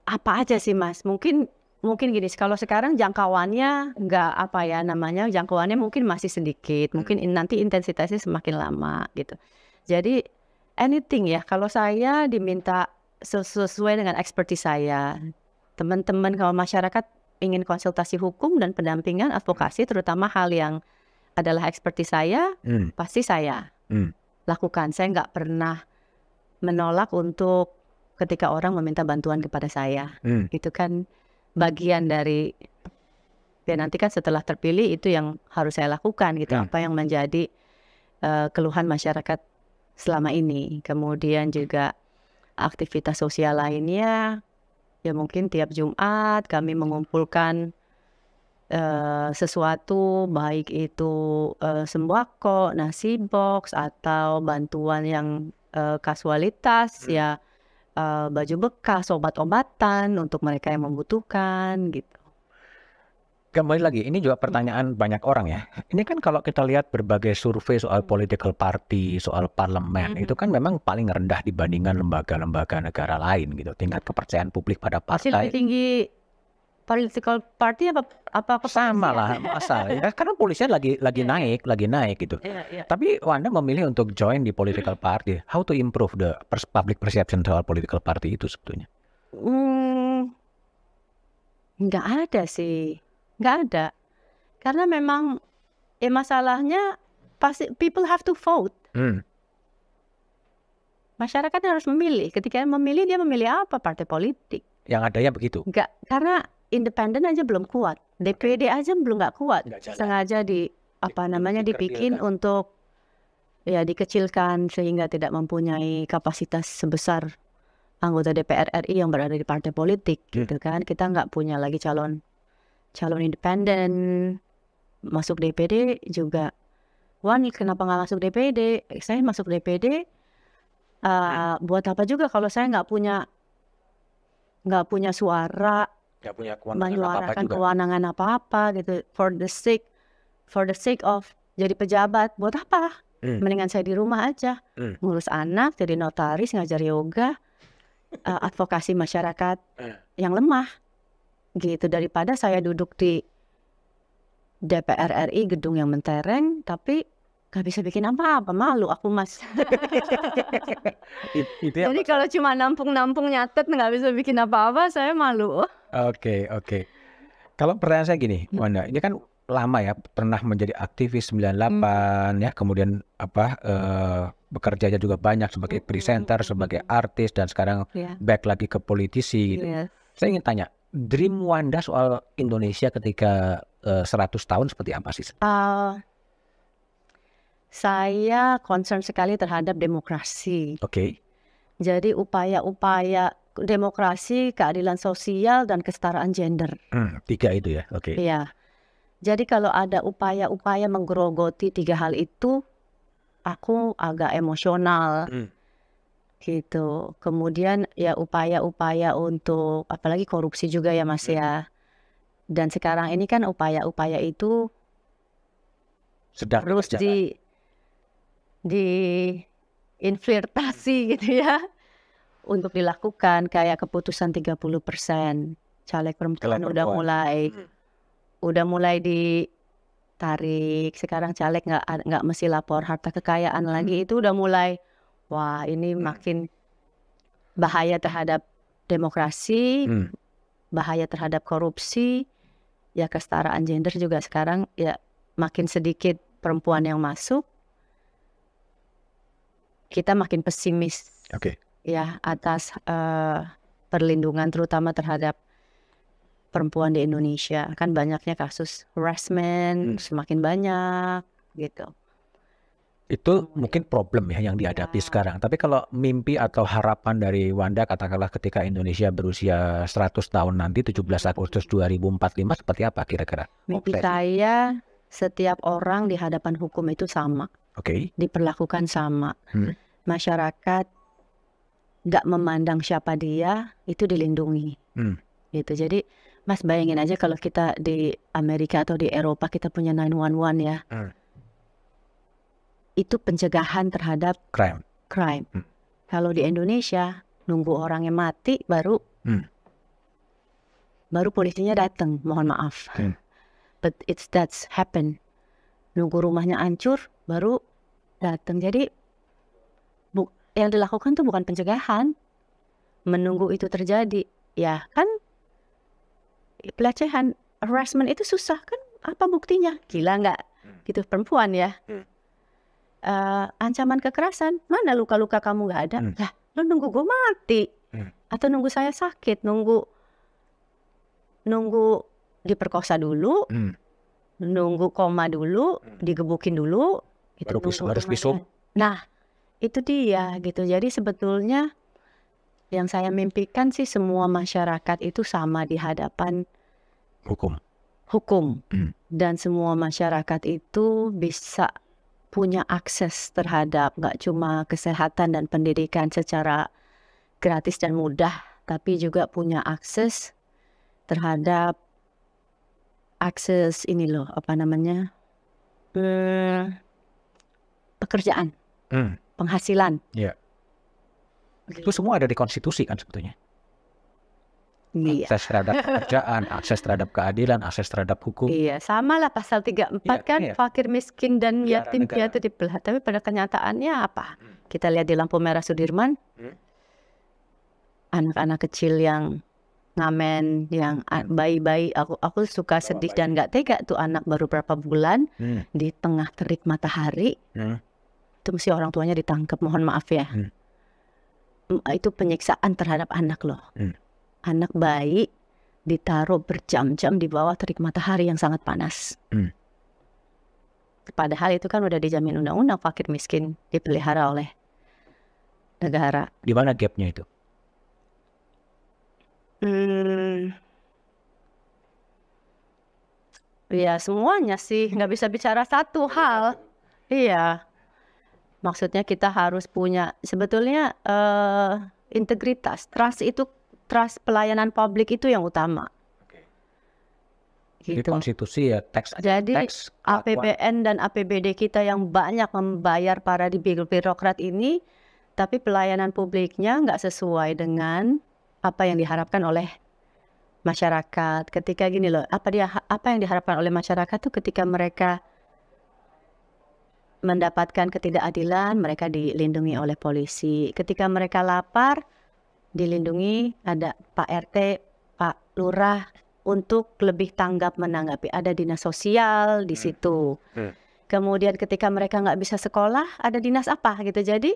Apa aja sih Mas? Mungkin gini, kalau sekarang jangkauannya jangkauannya mungkin masih sedikit, mungkin nanti intensitasnya semakin lama gitu. Jadi anything ya, kalau saya diminta sesuai dengan expertise saya, teman-teman kalau masyarakat ingin konsultasi hukum dan pendampingan advokasi, terutama hal yang adalah expertise saya, pasti saya lakukan. Saya nggak pernah menolak untuk ketika orang meminta bantuan kepada saya. Itu kan bagian dari ya nanti kan setelah terpilih itu yang harus saya lakukan gitu, apa yang menjadi keluhan masyarakat selama ini. Kemudian juga aktivitas sosial lainnya ya mungkin tiap Jumat kami mengumpulkan sesuatu, baik itu sembako, nasi box atau bantuan yang kasualitas ya, baju bekas, obat-obatan untuk mereka yang membutuhkan gitu. Kembali lagi, ini juga pertanyaan banyak orang ya. Ini kan kalau kita lihat berbagai survei soal political party, soal parlemen, itu kan memang paling rendah dibandingkan lembaga-lembaga negara lain gitu. Tingkat kepercayaan publik pada partai. Lebih tinggi political party apa sama lah, masa ya, karena polisinya lagi naik gitu. Tapi Wanda memilih untuk join di political party. How to improve the public perception soal political party itu sebetulnya? Nggak ada sih. Nggak ada, karena memang masalahnya pasti people have to vote. Masyarakat harus memilih. Ketika memilih, dia memilih apa? Partai politik. Yang adanya begitu? Nggak, karena independen aja belum kuat, DPD aja belum nggak kuat. Sengaja dibikin untuk ya dikecilkan sehingga tidak mempunyai kapasitas sebesar anggota DPR RI yang berada di partai politik gitu kan. Kita nggak punya lagi calon independen. Masuk DPD juga, wah nih kenapa nggak masuk DPD? Saya masuk DPD buat apa juga kalau saya nggak punya suara, nggak punya menyuarakan kewenangan apa-apa gitu. For the sake of jadi pejabat, buat apa? Mendingan saya di rumah aja, ngurus anak, jadi notaris, ngajar yoga, advokasi masyarakat yang lemah gitu, daripada saya duduk di DPR RI gedung yang mentereng tapi gak bisa bikin apa-apa. Malu aku, Mas. Jadi kalau cuma nampung nyatet nggak bisa bikin apa-apa, saya malu. Oke. Kalau pertanyaan saya gini, Wanda, ini kan lama ya pernah menjadi aktivis 98 ya, kemudian bekerjanya juga banyak sebagai presenter, sebagai artis, dan sekarang back lagi ke politisi gitu. Saya ingin tanya, dream Wanda soal Indonesia ketika 100 tahun seperti apa sih? Saya concern sekali terhadap demokrasi. Jadi upaya-upaya demokrasi, keadilan sosial, dan kesetaraan gender. 3 itu ya. Iya. Jadi kalau ada upaya-upaya menggerogoti 3 hal itu, aku agak emosional. Gitu. Kemudian ya upaya-upaya untuk apalagi korupsi juga ya, Mas ya. Dan sekarang ini kan upaya-upaya itu sedang terus diinfiltrasi gitu ya untuk dilakukan, kayak keputusan 30% caleg perempuan udah mulai ditarik. Sekarang caleg nggak mesti lapor harta kekayaan lagi, itu udah mulai, wah ini makin bahaya terhadap demokrasi, bahaya terhadap korupsi, ya kesetaraan gender juga sekarang ya makin sedikit perempuan yang masuk, kita makin pesimis ya atas perlindungan terutama terhadap perempuan di Indonesia. Kan banyaknya kasus harassment, semakin banyak gitu. Itu mungkin problem ya yang dihadapi sekarang. Tapi kalau mimpi atau harapan dari Wanda katakanlah ketika Indonesia berusia 100 tahun nanti 17 Agustus 2045 seperti apa kira-kira? Mimpi saya setiap orang di hadapan hukum itu sama. Diperlakukan sama. Masyarakat nggak memandang siapa dia, itu dilindungi. Gitu. Jadi Mas bayangin aja kalau kita di Amerika atau di Eropa kita punya 911 ya. Itu pencegahan terhadap crime. Kalau di Indonesia nunggu orangnya mati baru polisinya datang, mohon maaf. But that's happen. Nunggu rumahnya hancur baru datang. Jadi yang dilakukan tuh bukan pencegahan, menunggu itu terjadi. Ya kan pelecehan, harassment itu susah kan, apa buktinya? Gila nggak? Gitu perempuan ya. Ancaman kekerasan, mana luka-luka kamu nggak ada? Lah, lu nunggu gue mati, atau nunggu saya sakit, nunggu diperkosa dulu, nunggu koma dulu, digebukin dulu, gitu, harus visum. Nah, itu dia gitu. Jadi sebetulnya yang saya mimpikan sih semua masyarakat itu sama di hadapan hukum. Dan semua masyarakat itu bisa punya akses terhadap nggak cuma kesehatan dan pendidikan secara gratis dan mudah, tapi juga punya akses terhadap ini loh, pekerjaan, penghasilan. Itu semua ada di konstitusi kan sebetulnya. Akses terhadap pekerjaan, akses terhadap keadilan, akses terhadap hukum. Iya, sama lah pasal 34 kan, fakir miskin dan yatim piatu dibelah. Tapi pada kenyataannya apa? Kita lihat di lampu merah Sudirman, anak-anak kecil yang ngamen, yang bayi-bayi, aku suka sedih dan nggak tega tuh, anak baru berapa bulan di tengah terik matahari, itu mesti orang tuanya ditangkap, mohon maaf ya. Itu penyiksaan terhadap anak loh. Anak bayi ditaruh berjam-jam di bawah terik matahari yang sangat panas. Padahal itu kan udah dijamin undang-undang, fakir miskin dipelihara oleh negara. Di mana gapnya itu? Ya semuanya sih, nggak bisa bicara satu hal. Iya, maksudnya kita harus punya sebetulnya integritas, trust pelayanan publik itu yang utama. Jadi Gitu. konstitusi ya, teks. Jadi APBN dan APBD kita yang banyak membayar para birokrat ini, tapi pelayanan publiknya nggak sesuai dengan apa yang diharapkan oleh masyarakat. Ketika gini loh, apa yang diharapkan oleh masyarakat tuh ketika mereka mendapatkan ketidakadilan, mereka dilindungi oleh polisi. Ketika mereka lapar, dilindungi, ada Pak RT, Pak Lurah untuk lebih tanggap menanggapi. Ada dinas sosial di situ. Kemudian ketika mereka nggak bisa sekolah, ada dinas apa gitu. Jadi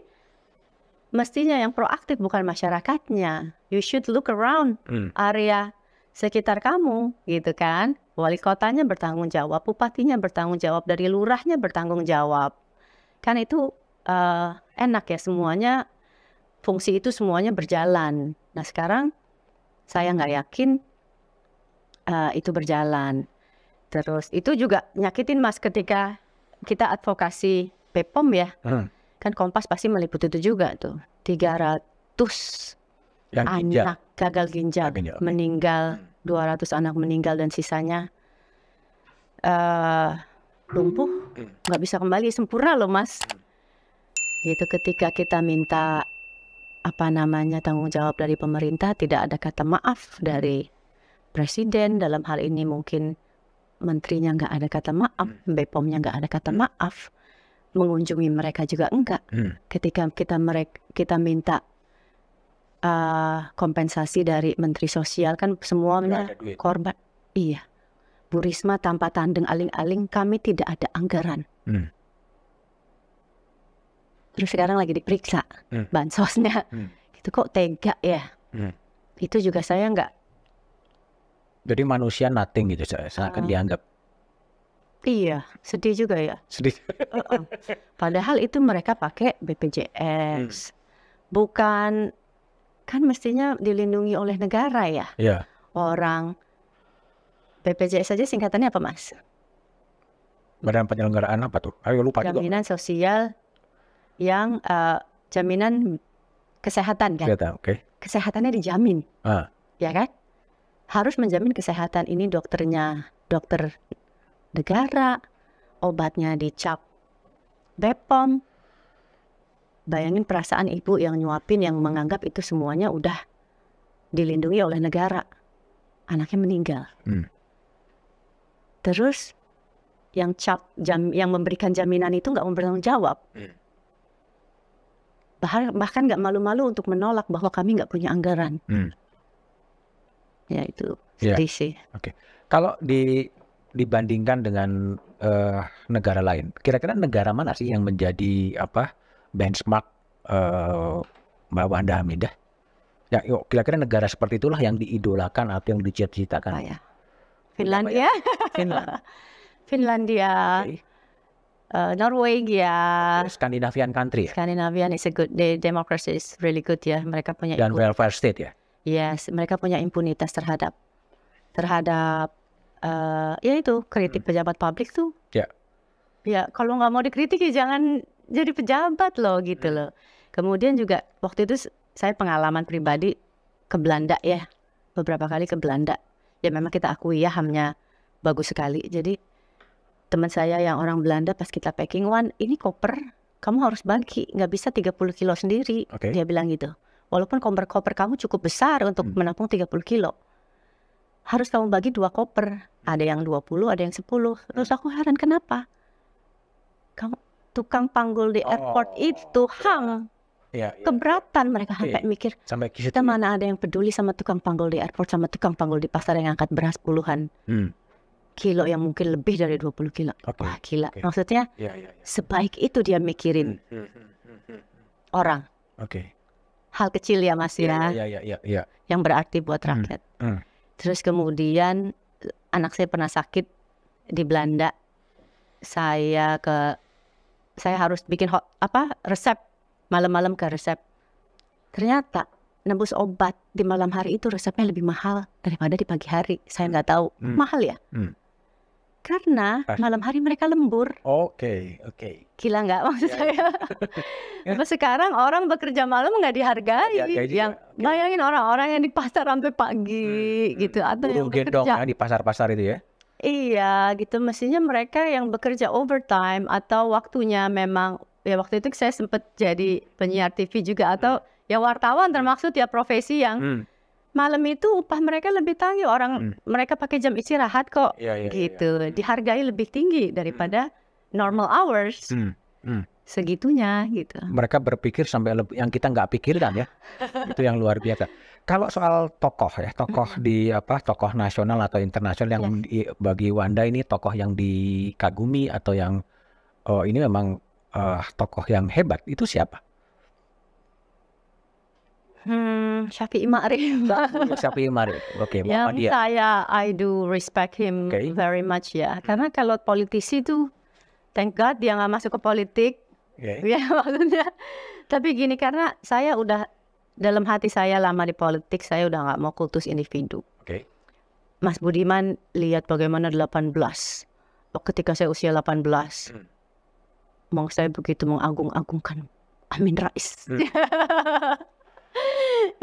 mestinya yang proaktif bukan masyarakatnya. You should look around area sekitar kamu gitu kan. Wali kotanya bertanggung jawab, bupatinya bertanggung jawab, dari lurahnya bertanggung jawab. Kan itu enak ya, semuanya fungsi itu semuanya berjalan. Nah sekarang saya nggak yakin itu berjalan. Terus itu juga nyakitin Mas ketika kita advokasi BPOM ya. Kan Kompas pasti meliput itu juga tuh. 300 anak gagal ginjal meninggal, 200 anak meninggal dan sisanya lumpuh, nggak bisa kembali sempurna loh Mas. Gitu ketika kita minta tanggung jawab dari pemerintah, tidak ada kata maaf dari presiden. Dalam hal ini mungkin menterinya nggak ada kata maaf, BPOM-nya nggak ada kata maaf, mengunjungi mereka juga enggak. Ketika kita minta kompensasi dari Menteri Sosial kan semuanya korban. Iya, Bu Risma tanpa tandeng aling-aling, kami tidak ada anggaran. Terus sekarang lagi diperiksa bansosnya. Itu kok tega ya? Itu juga saya nggak. Jadi manusia nothing gitu, seakan dianggap. Iya, sedih juga ya. Sedih. Padahal itu mereka pakai BPJS, bukan, kan mestinya dilindungi oleh negara ya. Iya. Orang BPJS saja singkatannya apa Mas? Badan penyelenggaraan apa tuh? Ayo lupa juga. Jaminan sosial yang jaminan kesehatan kan? Okay. Kesehatannya dijamin, ya kan? Harus menjamin kesehatan ini dokternya dokter negara, obatnya dicap BPOM. Bayangin perasaan ibu yang nyuapin, yang menganggap itu semuanya udah dilindungi oleh negara, anaknya meninggal. Terus yang yang memberikan jaminan itu nggak bertanggung jawab, bahkan nggak malu-malu untuk menolak bahwa kami nggak punya anggaran. Ya itu sedih sih. Oke. Kalau dibandingkan dengan negara lain, kira-kira negara mana sih yang menjadi benchmark Mbak Wanda Hamidah? Ya, yuk, kira-kira negara seperti itulah yang diidolakan atau yang dicita-citakan. Finlandia, Finlandia, Norwegia, Scandinavian country. Scandinavian is a good, the democracy is really good ya. Mereka punya dan welfare state ya. Yes, mereka punya impunitas terhadap ya itu kritik pejabat publik tuh. Ya kalau nggak mau dikritik ya jangan jadi pejabat loh gitu loh. Kemudian juga waktu itu saya pengalaman pribadi ke Belanda ya, beberapa kali ke Belanda. Ya memang kita akui ya HAM-nya bagus sekali. Jadi teman saya yang orang Belanda pas kita packing, Wan ini koper kamu harus bagi, nggak bisa 30 kilo sendiri. Dia bilang gitu. Walaupun koper kamu cukup besar untuk menampung 30 kilo. Harus kamu bagi 2 koper. Ada yang 20, ada yang 10. Terus aku heran kenapa? Kamu tukang panggul di airport itu HAM. Keberatan mereka sampai mikir. Kita mana ada yang peduli sama tukang panggul di airport, sama tukang panggul di pasar yang angkat beras puluhan kilo yang mungkin lebih dari 20 kilo. Wah gila. Maksudnya sebaik itu dia mikirin orang. Hal kecil ya Mas ya, yang berarti buat rakyat. Terus kemudian anak saya pernah sakit di Belanda, saya harus bikin resep malam-malam ke resep. Ternyata nebus obat di malam hari itu resepnya lebih mahal daripada di pagi hari. Saya nggak tahu mahal ya. Karena malam hari mereka lembur. Oke. Gila nggak maksud saya? Tapi sekarang orang bekerja malam nggak dihargai. Yang bayangin orang-orang yang di pasar sampai pagi gitu, atau yang bekerja di pasar-pasar itu ya? Iya, gitu. Mestinya mereka yang bekerja overtime atau waktunya memang ya, waktu itu saya sempat jadi penyiar TV juga atau ya wartawan, termaksud ya profesi yang malam itu upah mereka lebih tinggi, orang mereka pakai jam istirahat kok, gitu. Dihargai lebih tinggi daripada normal hours, segitunya gitu. Mereka berpikir sampai yang kita nggak pikirkan ya, itu yang luar biasa. Kalau soal tokoh ya, tokoh di tokoh nasional atau internasional yang bagi Wanda ini tokoh yang dikagumi atau yang ini memang tokoh yang hebat, itu siapa? Syafi'i Ma'rif. Syafi'i Ma'rif. Oke, Yang I do respect him very much ya. Karena kalau politisi tuh, thank God dia nggak masuk ke politik. Ya maksudnya. Tapi gini, karena saya udah dalam hati saya lama di politik, saya udah nggak mau kultus individu. Mas Budiman lihat bagaimana 18. Ketika saya usia 18, saya begitu mengagung-agungkan Amin Rais.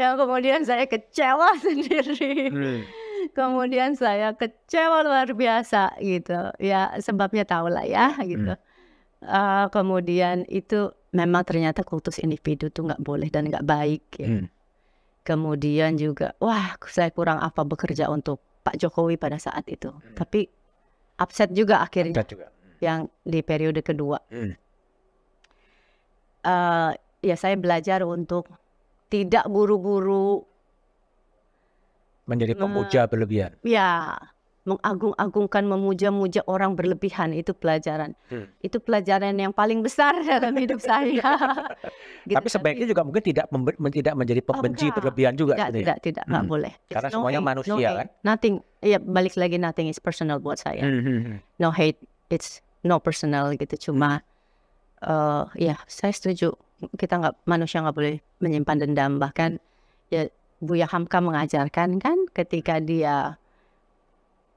Yang kemudian saya kecewa sendiri. Kemudian saya kecewa luar biasa gitu. Ya sebabnya tahulah ya gitu. Kemudian itu memang ternyata kultus individu tuh nggak boleh dan nggak baik ya. Kemudian juga saya kurang apa bekerja untuk Pak Jokowi pada saat itu. Tapi upset juga akhirnya yang di periode kedua. Ya saya belajar untuk tidak buru-buru menjadi pemuja berlebihan. Ya, mengagung-agungkan, memuja-muja orang berlebihan, itu pelajaran. Itu pelajaran yang paling besar dalam hidup saya. Gitu. Tapi sebaiknya juga mungkin tidak menjadi pembenci berlebihan juga. Tidak, nggak boleh. Karena semuanya manusia kan. Nothing, ya balik lagi, nothing is personal buat saya. No hate, it's no personal gitu. Cuma, ya saya setuju. Manusia nggak boleh menyimpan dendam. Bahkan ya Buya Hamka mengajarkan kan, ketika dia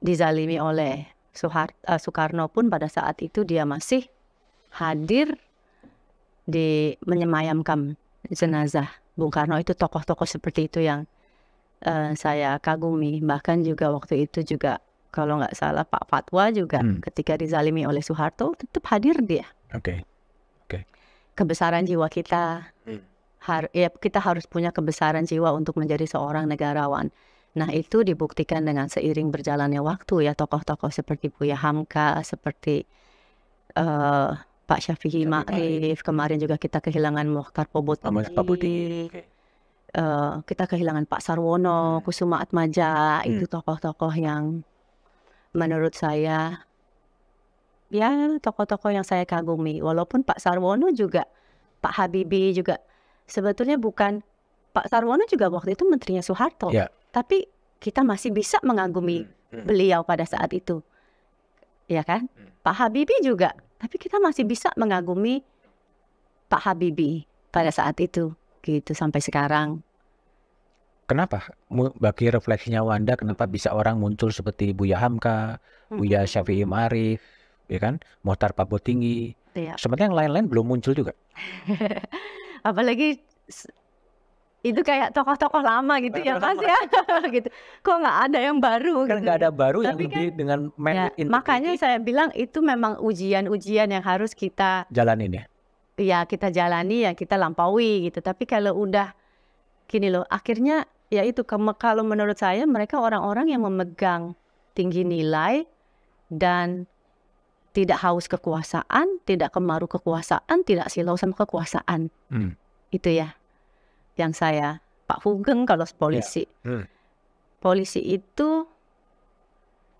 dizalimi oleh Soekarno pun pada saat itu dia masih hadir di menyemayamkan jenazah Bung Karno. Itu tokoh-tokoh seperti itu yang saya kagumi. Bahkan juga waktu itu juga kalau nggak salah Pak Fatwa juga ketika dizalimi oleh Soeharto tetap hadir dia. Kebesaran jiwa kita, kita harus punya kebesaran jiwa untuk menjadi seorang negarawan. Nah itu dibuktikan dengan seiring berjalannya waktu ya, tokoh-tokoh seperti Buya Hamka, seperti Pak Syafi'i Ma'rif, kemarin juga kita kehilangan Mokhtar Pobodi, kita kehilangan Pak Sarwono, Kusuma Atmaja, itu tokoh-tokoh yang menurut saya ya tokoh-tokoh yang saya kagumi. Walaupun Pak Sarwono juga, Pak Habibie juga sebetulnya bukan, Pak Sarwono juga waktu itu menterinya Soeharto, tapi kita masih bisa mengagumi beliau pada saat itu, ya kan? Pak Habibie juga, tapi kita masih bisa mengagumi Pak Habibie pada saat itu, gitu sampai sekarang. Kenapa? Bagi refleksinya Wanda, kenapa bisa orang muncul seperti Buya Hamka, Buya Syafi'i Ma'rif, ya kan, Mokhtar Pabotinggi, sebenarnya yang lain-lain belum muncul juga. Apalagi itu kayak tokoh-tokoh lama gitu ya Mas ya, gitu. Kok nggak ada yang baru? Kan nggak ada baru yang lebih dengan makanya saya bilang itu memang ujian-ujian yang harus kita jalanin ya. Ya kita jalani, ya kita lampaui gitu. Tapi kalau udah gini loh, akhirnya ya itu, kalau menurut saya mereka orang-orang yang memegang tinggi nilai dan tidak haus kekuasaan, tidak kemaru kekuasaan, tidak silau sama kekuasaan. Itu ya yang saya, Pak Hugeng kalau polisi. Polisi itu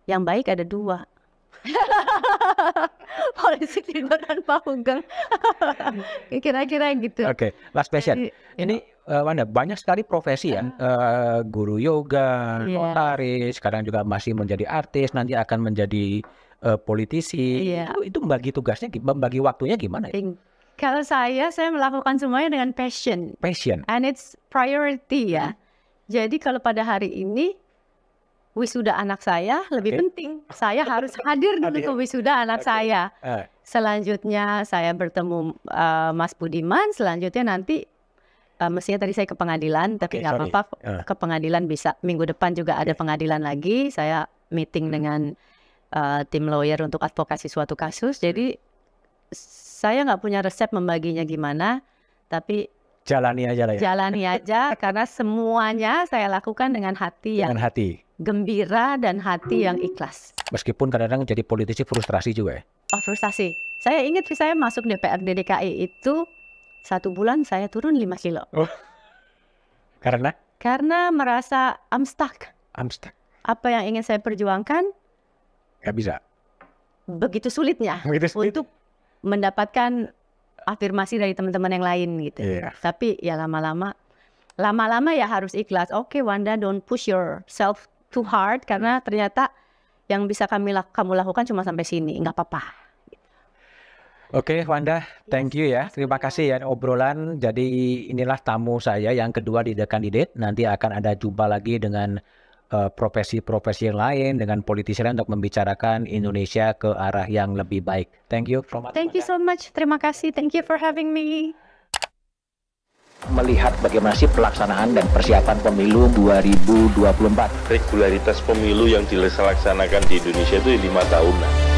yang baik ada 2. Polisi Tino dan Pak Hugeng. Kira-kira gitu. Oke, last question. Ini Wanda, banyak sekali profesi ya. Guru yoga, notaris, sekarang juga masih menjadi artis, nanti akan menjadi politisi. Itu membagi tugasnya, membagi waktunya gimana ya? Kalau saya melakukan semuanya dengan passion. And it's priority ya. Jadi kalau pada hari ini wisuda anak saya lebih penting. Saya harus hadir dulu ke wisuda anak saya. Selanjutnya saya bertemu Mas Budiman. Selanjutnya nanti mestinya tadi saya ke pengadilan, tapi nggak apa-apa. Ke pengadilan bisa. Minggu depan juga ada pengadilan lagi. Saya meeting dengan tim lawyer untuk advokasi suatu kasus. Jadi saya nggak punya resep membaginya gimana, tapi jalani aja lah ya. Jalani aja karena semuanya saya lakukan dengan hati yang gembira dan hati yang ikhlas. Meskipun kadang-kadang jadi politisi frustrasi juga ya? Oh, frustasi. Saya ingat saya masuk DPRD DKI itu 1 bulan saya turun 5 kilo. Karena? Karena merasa I'm stuck. Apa yang ingin saya perjuangkan? Gak bisa. Begitu sulitnya untuk mendapatkan afirmasi dari teman-teman yang lain gitu. Tapi ya lama-lama ya harus ikhlas. Oke, Wanda, don't push yourself too hard karena ternyata yang bisa kamu lakukan cuma sampai sini, nggak apa-apa. Oke, Wanda, thank you ya. Terima kasih ya obrolan. Jadi inilah tamu saya yang kedua di The Candidate. Nanti akan ada jumpa lagi dengan profesi-profesi yang lain, dengan politisi lain untuk membicarakan Indonesia ke arah yang lebih baik. Thank you. Thank you so much. Terima kasih. Thank you for having me. Melihat bagaimana sih pelaksanaan dan persiapan pemilu 2024. Regularitas pemilu yang dilaksanakan di Indonesia itu 5 tahunan.